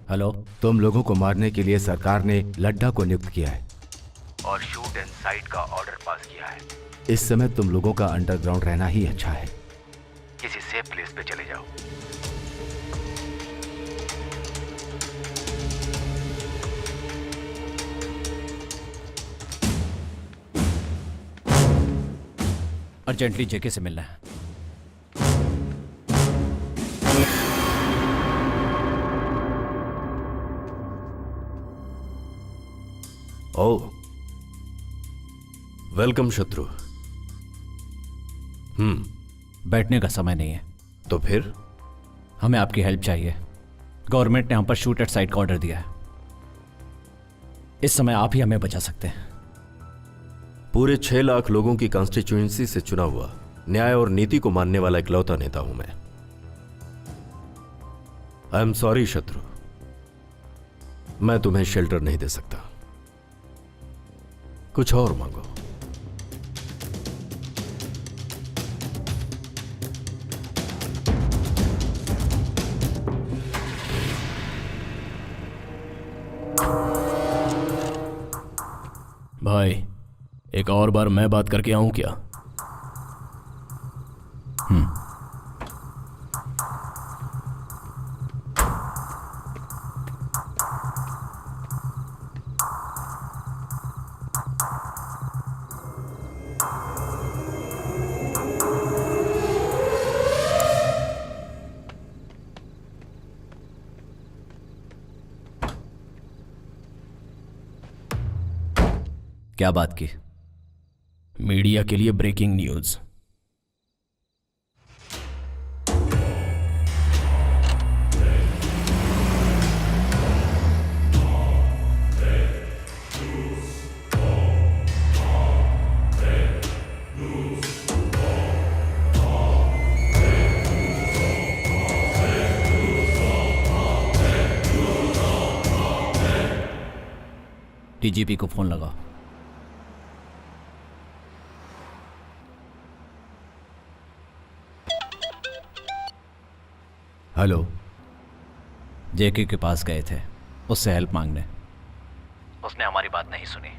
हेलो, तुम लोगों को मारने के लिए सरकार ने लड्डा को नियुक्त किया है और शूट एंड साइट का ऑर्डर पास किया है। इस समय तुम लोगों का अंडरग्राउंड रहना ही अच्छा है। किसी सेफ प्लेस पे चले जाओ। अर्जेंटली जेके से मिलना है। ओह, वेलकम शत्रु। बैठने का समय नहीं है। तो फिर हमें आपकी हेल्प चाहिए। गवर्नमेंट ने हम पर शूट एट साइट का ऑर्डर दिया है। इस समय आप ही हमें बचा सकते हैं। पूरे 6 लाख लोगों की कॉन्स्टिट्यूएंसी से चुना हुआ, न्याय और नीति को मानने वाला इकलौता नेता हूं मैं। आई एम सॉरी शत्रु, मैं तुम्हें शेल्टर नहीं दे सकता। कुछ और मांगो। भाई, एक और बार मैं बात करके आऊं क्या? क्या बात की? मीडिया के लिए ब्रेकिंग न्यूज। डीजीपी को फोन लगाओ। हेलो, जेके के पास गए थे उससे हेल्प मांगने। उसने हमारी बात नहीं सुनी।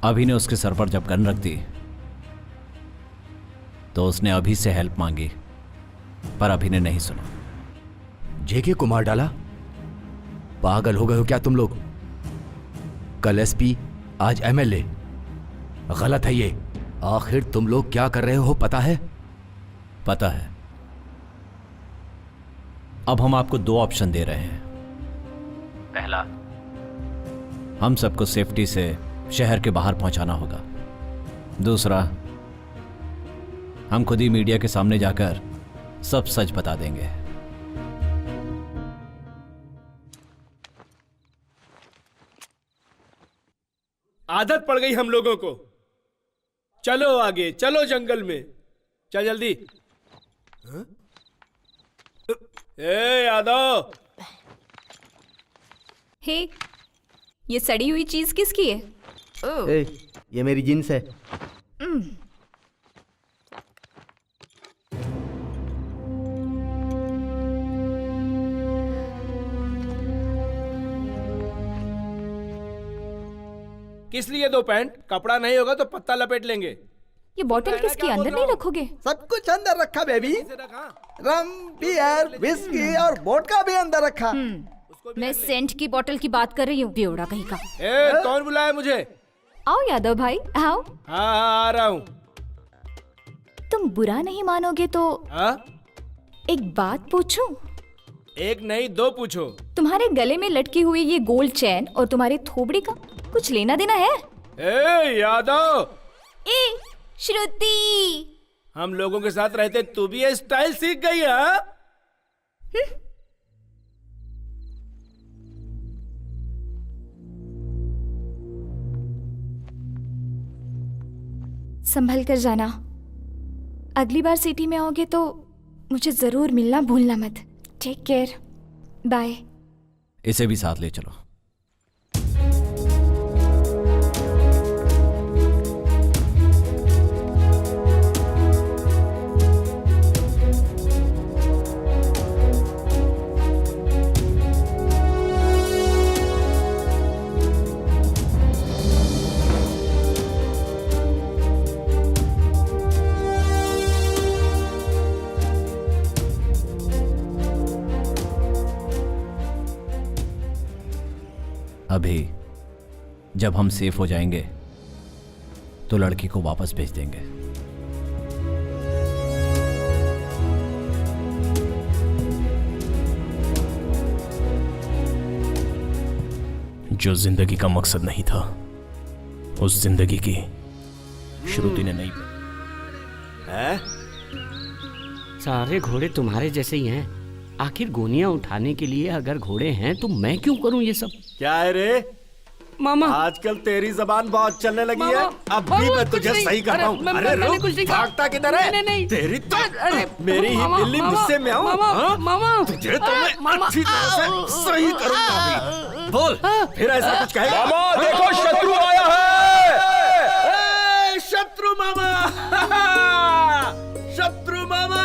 अभी ने उसके सर पर जब गन रख दी तो उसने अभी से हेल्प मांगी। पर अभी ने नहीं सुना। जेके को मार डाला? पागल हो गए हो क्या तुम लोग? कल एसपी, आज एमएलए। गलत है ये। आखिर तुम लोग क्या कर रहे हो पता है? पता है। अब हम आपको 2 ऑप्शन दे रहे हैं। पहला, हम सबको सेफ्टी से शहर के बाहर पहुंचाना होगा। दूसरा, हम खुद ही मीडिया के सामने जाकर सब सच बता देंगे। आदत पड़ गई हम लोगों को। चलो आगे, चलो जंगल में, चल जल्दी। हाँ? ए यादव, हे, ये सड़ी हुई चीज किसकी है? ए, ये मेरी जींस है। किस लिए 2 पैंट? कपड़ा नहीं होगा तो पत्ता लपेट लेंगे। ये बॉटल किसकी? अंदर नहीं रखोगे? सब कुछ अंदर रखा बेबी। रम, बियर, विस्की और वोडका भी अंदर रखा। मैं सेंट की बोतल की बात कर रही हूँ, बेवड़ा कहीं का। ए, कौन बुलाया मुझे? आओ यादव भाई, आओ। हाँ, आ रहा हूँ। तुम बुरा नहीं मानोगे तो एक बात पूछूं? एक नहीं 2 पूछो। तुम्हारे गले में लटकी हुई ये गोल्ड चैन और तुम्हारे थोबड़ी का कुछ लेना देना है? ए यादव, ए श्रुति, हम लोगों के साथ रहते तू भी ये स्टाइल सीख गई है? संभल कर जाना। अगली बार सिटी में आओगे तो मुझे जरूर मिलना भूलना मत। Take care, bye. इसे भी साथ ले चलो। अभी जब हम सेफ हो जाएंगे तो लड़की को वापस भेज देंगे। जो जिंदगी का मकसद नहीं था, उस जिंदगी की श्रुति ने नहीं है? सारे घोड़े तुम्हारे जैसे ही हैं। आखिर गोनियां उठाने के लिए अगर घोड़े हैं तो मैं क्यों करूं ये सब? क्या है रे मामा? आजकल तेरी जबान बहुत चलने लगी है। अब भी मैं तुझे सही करता हूँ। अरे रुक, भागता किधर है? तेरी तो मेरी ही बिल्ली मुझसे में आऊं? तुझे तो मैं अच्छी तरह से सही करूंगा अभी। बोल, फिर ऐसा कुछ कहेगा? मामा देखो, शत्रु आया है। शत्रु मामा, शत्रु मामा।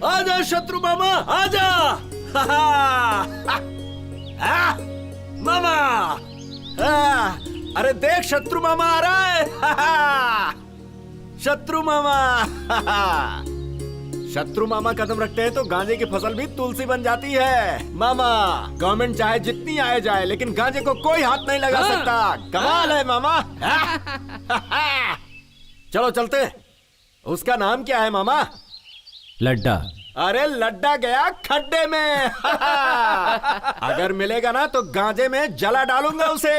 आजा शत्रु मामा, आजा। मामा, अरे देख शत्रु मामा आ रहा है। शत्रु मामा। शत्रु मामा कदम रखते हैं तो गांजे की फसल भी तुलसी बन जाती है। मामा, गवर्नमेंट चाहे जितनी आए जाए लेकिन गांजे को कोई हाथ नहीं लगा सकता। कमाल है मामा। चलो चलते। उसका नाम क्या है मामा? लड्डा। अरे लड्डा गया खड्डे में। अगर मिलेगा ना तो गांजे में जला डालूंगा उसे।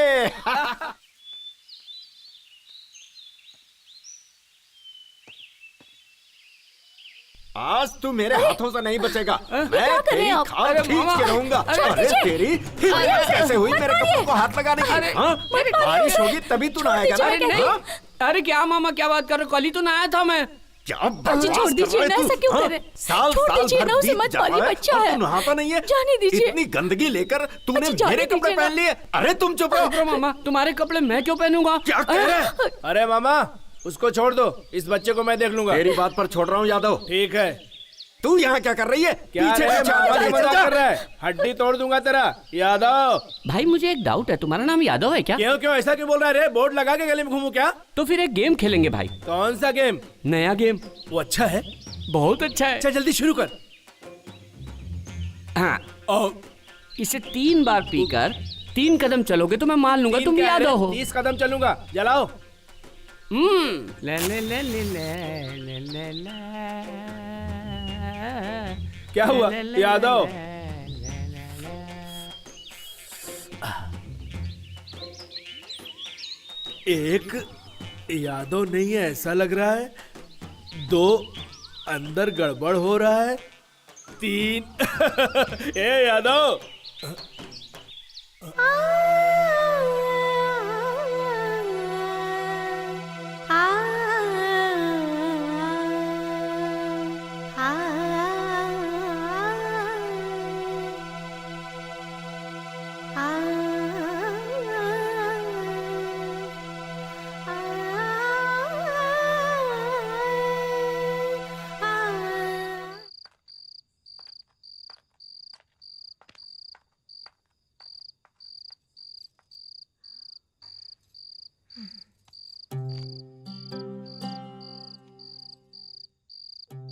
आज तू मेरे हाथों से नहीं बचेगा। मैं तेरी खाल खींच के रहूंगा। अरे तेरी हिम्मत कैसे हुई मेरे कपड़ों को हाथ लगाने की? बारिश होगी तभी तू नहाएगा ना? अरे क्या मामा, क्या बात कर रहे हो? कल ही तो नहाया था मैं। छोड़ दीजिए ना, ऐसा क्यों कर रहे? साल दीजिए ना, उसे मत मारिए, बच्चा है। तू नहाता नहीं है? जाने दीजिए। इतनी गंदगी लेकर तूने मेरे कपड़े पहन लिए। अरे तुम चुप रहो। मामा, तुम्हारे कपड़े मैं क्यों पहनूंगा? क्या कह रहे हैं? अरे मामा, उसको छोड़ दो, इस बच्चे को मैं देख लूंगा। तेरी बात पर छोड़ रहा हूँ यादव। ठीक है। तू यहाँ क्या कर रही है? क्या पीछे रे, पीछे आ मजाक रही है, मजाक चल जा। कर रहा है? हड्डी तोड़ दूंगा तेरा यादव। भाई मुझे एक डाउट है, तुम्हारा नाम यादव है क्या? क्यों क्यों ऐसा क्यों बोल रहा है रे? बोर्ड लगा के गले में घूमू क्या? तो फिर एक गेम खेलेंगे भाई। कौन सा गेम? नया गेम। वो अच्छा है? बहुत अच्छा है। अच्छा जल्दी शुरू कर। हाँ, इसे 3 बार पीकर 3 कदम चलोगे तो मैं मान लूंगा तुम यादव हो। 30 कदम चलूंगा, जलाओ। ले ले ले ले ले ले ले ले। क्या हुआ यादव? एक यादव नहीं है ऐसा लग रहा है, 2 अंदर गड़बड़ हो रहा है, 3 ए यादव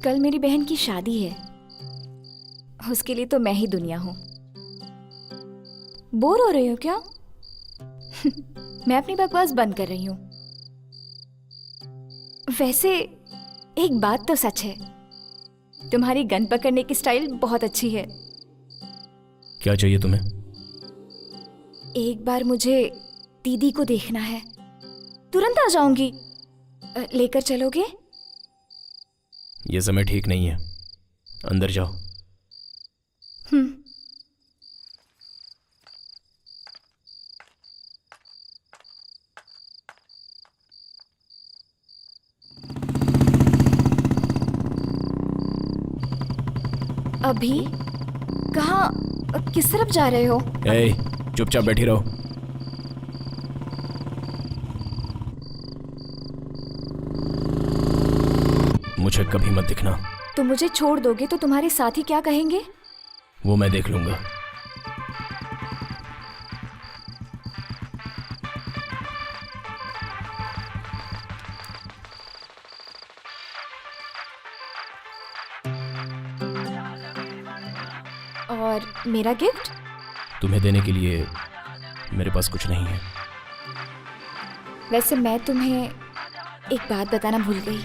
कल मेरी बहन की शादी है, उसके लिए तो मैं ही दुनिया हूँ। बोर हो रही हो क्या? मैं अपनी बकवास बंद कर रही हूँ। वैसे एक बात तो सच है, तुम्हारी गन पकड़ने की स्टाइल बहुत अच्छी है। क्या चाहिए तुम्हें? एक बार मुझे दीदी को देखना है, तुरंत आ जाऊंगी। लेकर चलोगे? ये समय ठीक नहीं है, अंदर जाओ। अभी कहाँ, किस तरफ जा रहे हो? ए, चुपचाप बैठी रहो। मुझे कभी मत दिखना। तुम मुझे छोड़ दोगे तो तुम्हारे साथी क्या कहेंगे? वो मैं देख लूंगा। और मेरा गिफ्ट? तुम्हें देने के लिए मेरे पास कुछ नहीं है। वैसे मैं तुम्हें एक बात बताना भूल गई।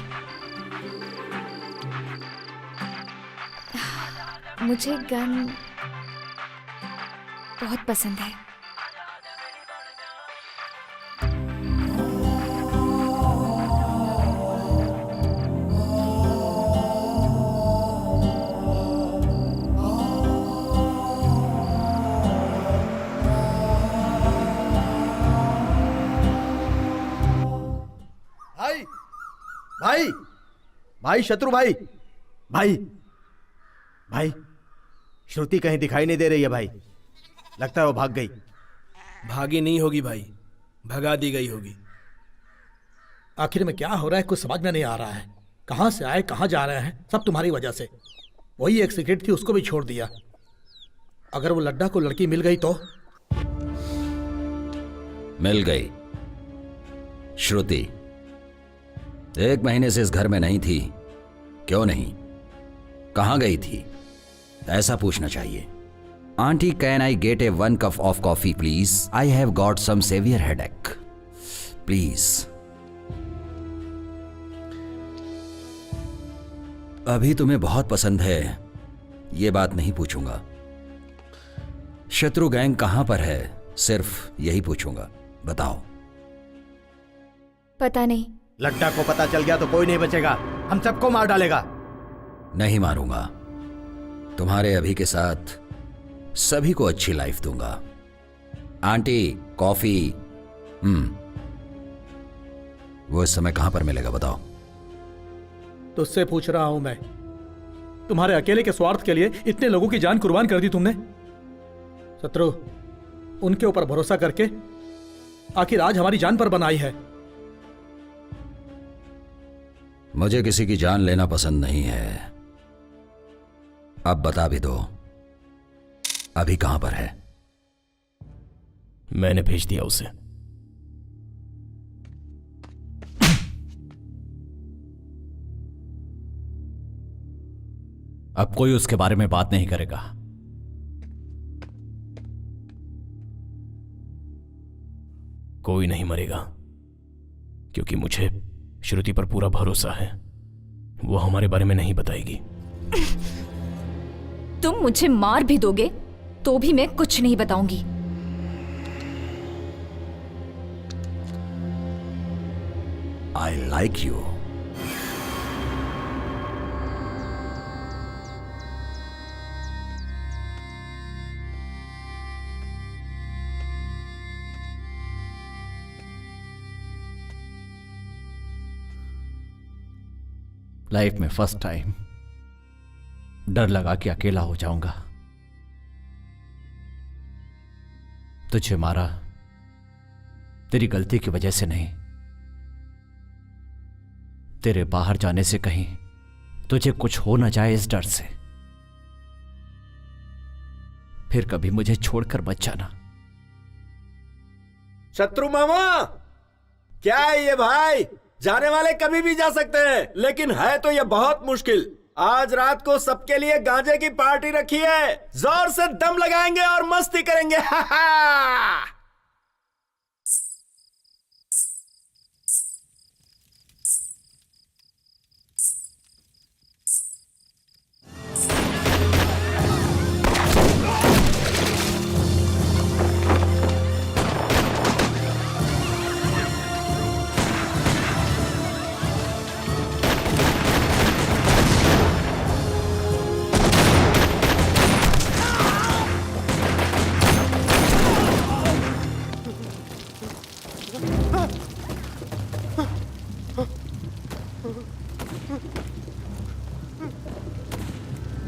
मुझे गन बहुत पसंद है। भाई भाई भाई शत्रु भाई भाई भाई श्रुति कहीं दिखाई नहीं दे रही है भाई। लगता है वो भाग गई। भागी नहीं होगी भाई, भगा दी गई होगी। आखिर में क्या हो रहा है कुछ समझ में नहीं आ रहा है। कहां से आए कहां जा रहे हैं, सब तुम्हारी वजह से। वही एक सिगरेट थी, उसको भी छोड़ दिया। अगर वो लड्डा को लड़की मिल गई तो? मिल गई। श्रुति 1 महीने से इस घर में नहीं थी। क्यों नहीं, कहां गई थी, ऐसा पूछना चाहिए। Aunty, can I get a 1 cup of coffee please? I have got some severe headache please. अभी तुम्हें बहुत पसंद है, ये बात नहीं पूछूंगा। शत्रु गैंग कहां पर है, सिर्फ यही पूछूंगा। बताओ। पता नहीं। लड्डा को पता चल गया तो कोई नहीं बचेगा, हम सबको मार डालेगा। नहीं मारूंगा, तुम्हारे अभी के साथ सभी को अच्छी लाइफ दूंगा। Aunty, coffee. वो इस समय कहां पर मिलेगा बताओ। तुझसे पूछ रहा हूं मैं, तुम्हारे अकेले के स्वार्थ के लिए इतने लोगों की जान कुर्बान कर दी तुमने। शत्रु, उनके ऊपर भरोसा करके आखिर आज हमारी जान पर बनाई है। मुझे किसी की जान लेना पसंद नहीं है। अब बता भी दो, अभी कहां पर है? मैंने भेज दिया उसे। अब कोई उसके बारे में बात नहीं करेगा। कोई नहीं मरेगा, क्योंकि मुझे श्रुति पर पूरा भरोसा है। वो हमारे बारे में नहीं बताएगी। तुम मुझे मार भी दोगे तो भी मैं कुछ नहीं बताऊंगी। I like you. लाइफ में फर्स्ट टाइम डर लगा कि अकेला हो जाऊंगा। तुझे मारा तेरी गलती की वजह से नहीं, तेरे बाहर जाने से कहीं तुझे कुछ हो ना जाए इस डर से। फिर कभी मुझे छोड़कर मत जाना। शत्रु मामा, क्या है ये भाई? जाने वाले कभी भी जा सकते हैं, लेकिन है तो ये बहुत मुश्किल। आज रात को सबके लिए गांजे की पार्टी रखी है। जोर से दम लगाएंगे और मस्ती करेंगे। हा हा।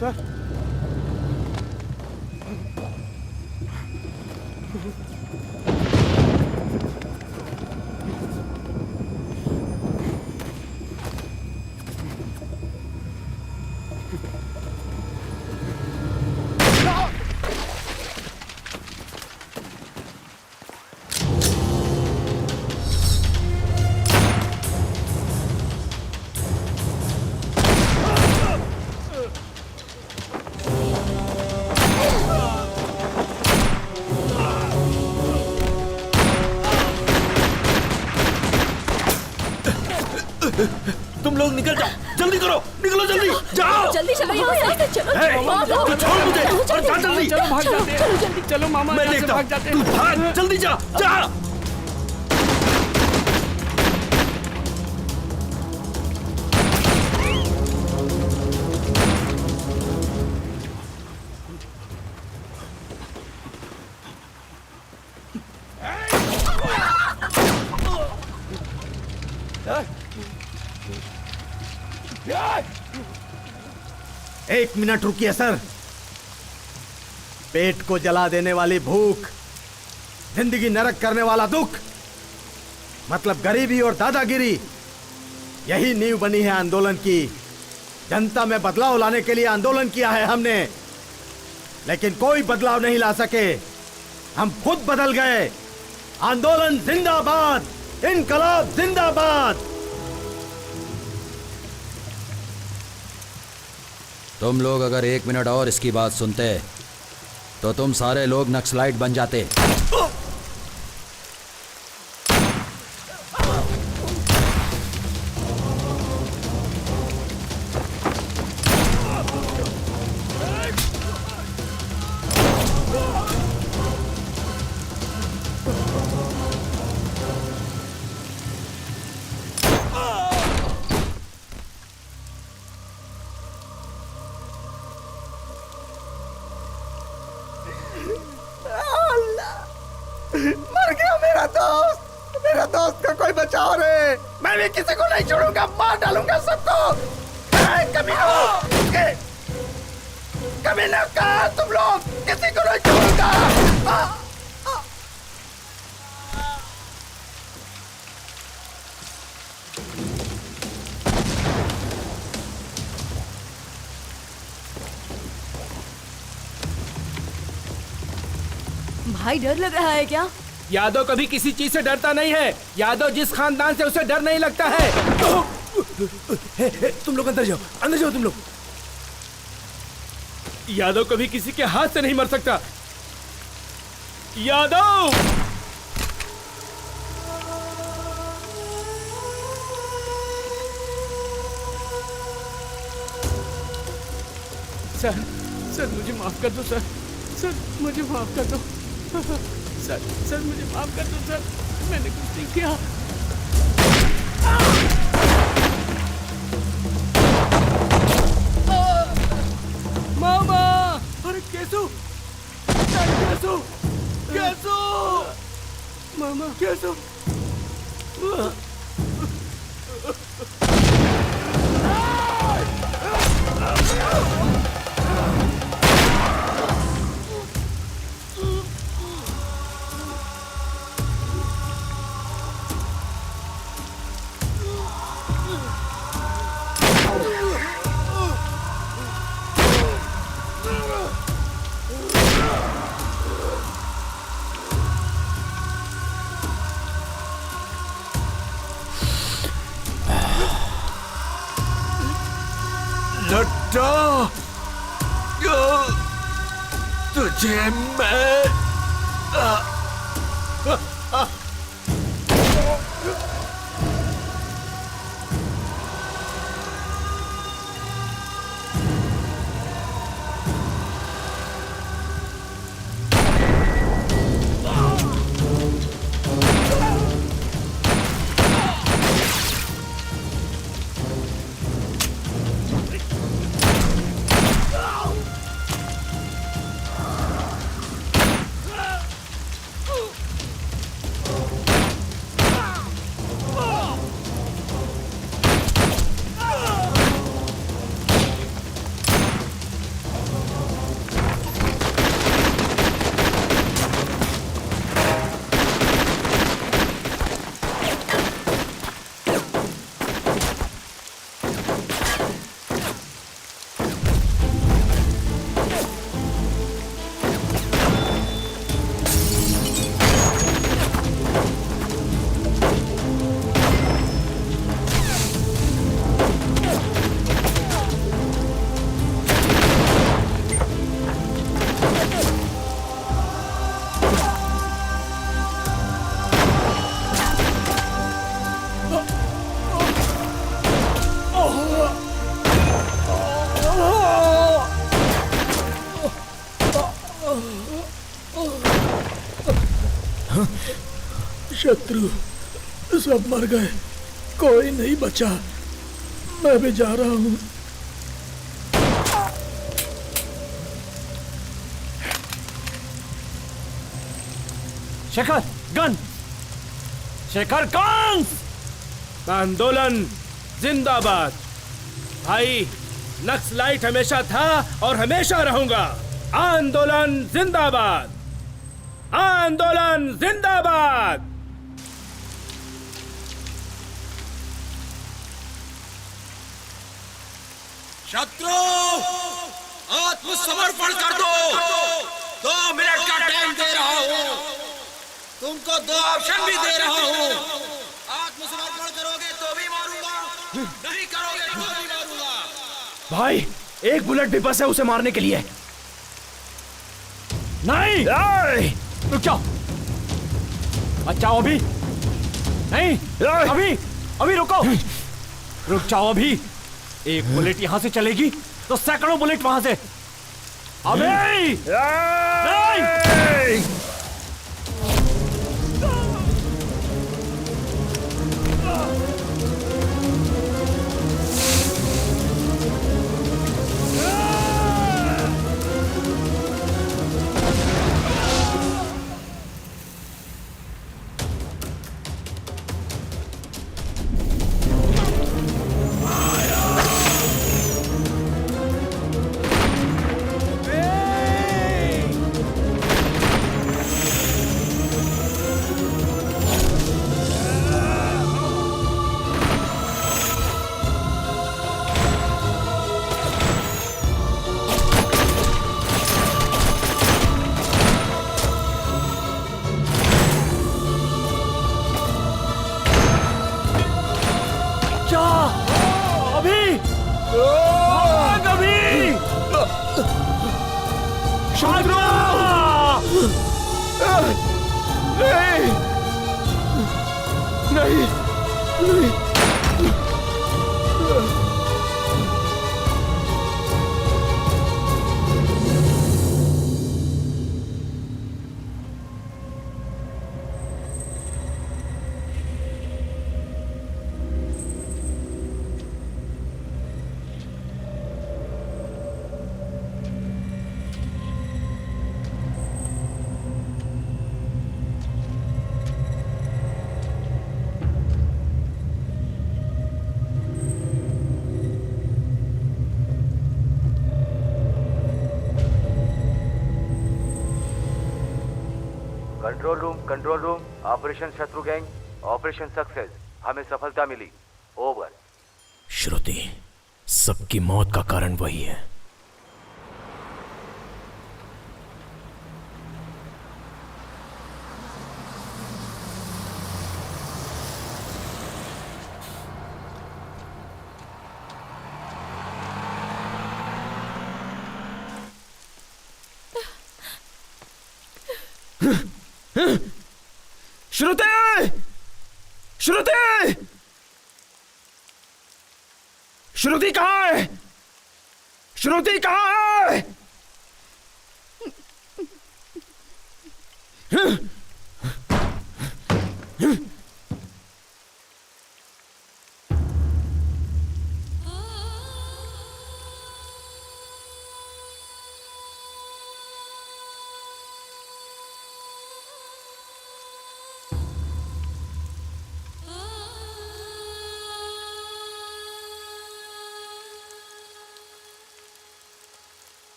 सर, तुम लोग निकल जाओ, जल्दी करो, निकलो जल्दी, जाओ जल्दी चलो यहाँ से, चलो तू छोड़ मुझे और जा जल्दी। चलो भाग जाते हैं, जल्दी चलो मामा, मैं यहाँ से देखता भाग हूँ, जाते तू हैं। भाग, जल्दी जा जा। एक मिनट रुकिए सर। पेट को जला देने वाली भूख, जिंदगी नरक करने वाला दुख, मतलब गरीबी और दादागिरी, यही नींव बनी है आंदोलन की। जनता में बदलाव लाने के लिए आंदोलन किया है हमने, लेकिन कोई बदलाव नहीं ला सके। हम खुद बदल गए। आंदोलन जिंदाबाद, इनकलाब जिंदाबाद। तुम लोग अगर 1 मिनट और इसकी बात सुनते तो तुम सारे लोग नक्सलाइट बन जाते। मर गया मेरा दोस्त। मेरा दोस्त का कोई बचाओ रे। मैं भी किसी को नहीं छोड़ूंगा, मार डालूंगा सबको। कमीना कहा तुम लोग, किसी को नहीं छोड़ूंगा। भाई डर लग रहा है क्या? यादव कभी किसी चीज से डरता नहीं है। यादव जिस खानदान से उसे डर नहीं लगता है। तुम लोग अंदर जाओ तुम लोग। यादव कभी किसी के हाथ से नहीं मर सकता। यादव सर मुझे माफ कर दो सर मुझे माफ कर दो सर मुझे माफ कर दो सर, मैंने कुछ नहीं किया। मामा! अरे कैसू मामा कैसू लड्डा, तुझे मैं शत्रु सब मर गए, कोई नहीं बचा। मैं भी जा रहा हूँ। Shekhar gun, Shekhar gun. आंदोलन जिंदाबाद। भाई नक्सलाइट हमेशा था और हमेशा रहूंगा। आंदोलन जिंदाबाद, आंदोलन जिंदाबाद। शत्रु आत्मसमर्पण कर दो। 2 मिनट का टाइम दे रहा हूँ, तुमको 2 ऑप्शन भी दे रहा हूँ। आत्मसमर्पण करोगे तो भी मारूंगा, नहीं करोगे तो भी मारूंगा। भाई एक बुलेट भी बस है उसे मारने के लिए। नहीं, रुक जाओ, बचाओ अभी नहीं, अभी रुको, रुक जाओ अभी। एक बुलेट यहां से चलेगी तो सैकड़ों बुलेट वहां से। अभी नहीं। अभी अभी शत्रु नहीं नहीं नहीं कंट्रोल रूम, ऑपरेशन शत्रु गैंग, ऑपरेशन सक्सेस, हमें सफलता मिली, ओवर। श्रुति, सबकी मौत का कारण वही है। श्रुति! श्रुति! श्रुति कहाँ है? श्रुति कहाँ है?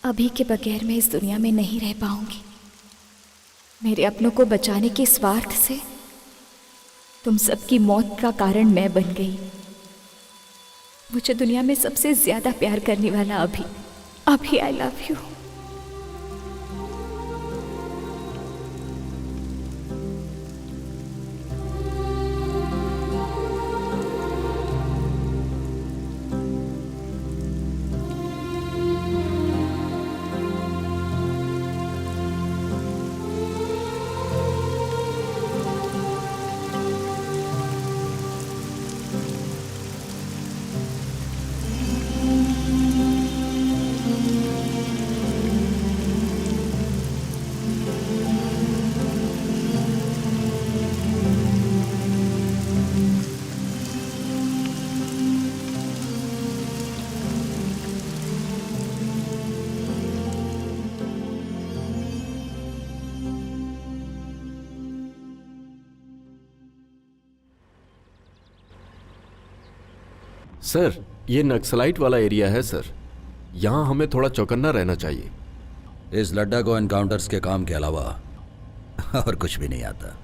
अभी के बगैर मैं इस दुनिया में नहीं रह पाऊंगी। मेरे अपनों को बचाने के स्वार्थ से तुम सबकी मौत का कारण मैं बन गई। मुझे दुनिया में सबसे ज्यादा प्यार करने वाला अभी आई लव यू। सर, ये नक्सलाइट वाला एरिया है सर। यहाँ हमें थोड़ा चौकन्ना रहना चाहिए। इस लड्डा को एनकाउंटर्स के काम के अलावा और कुछ भी नहीं आता।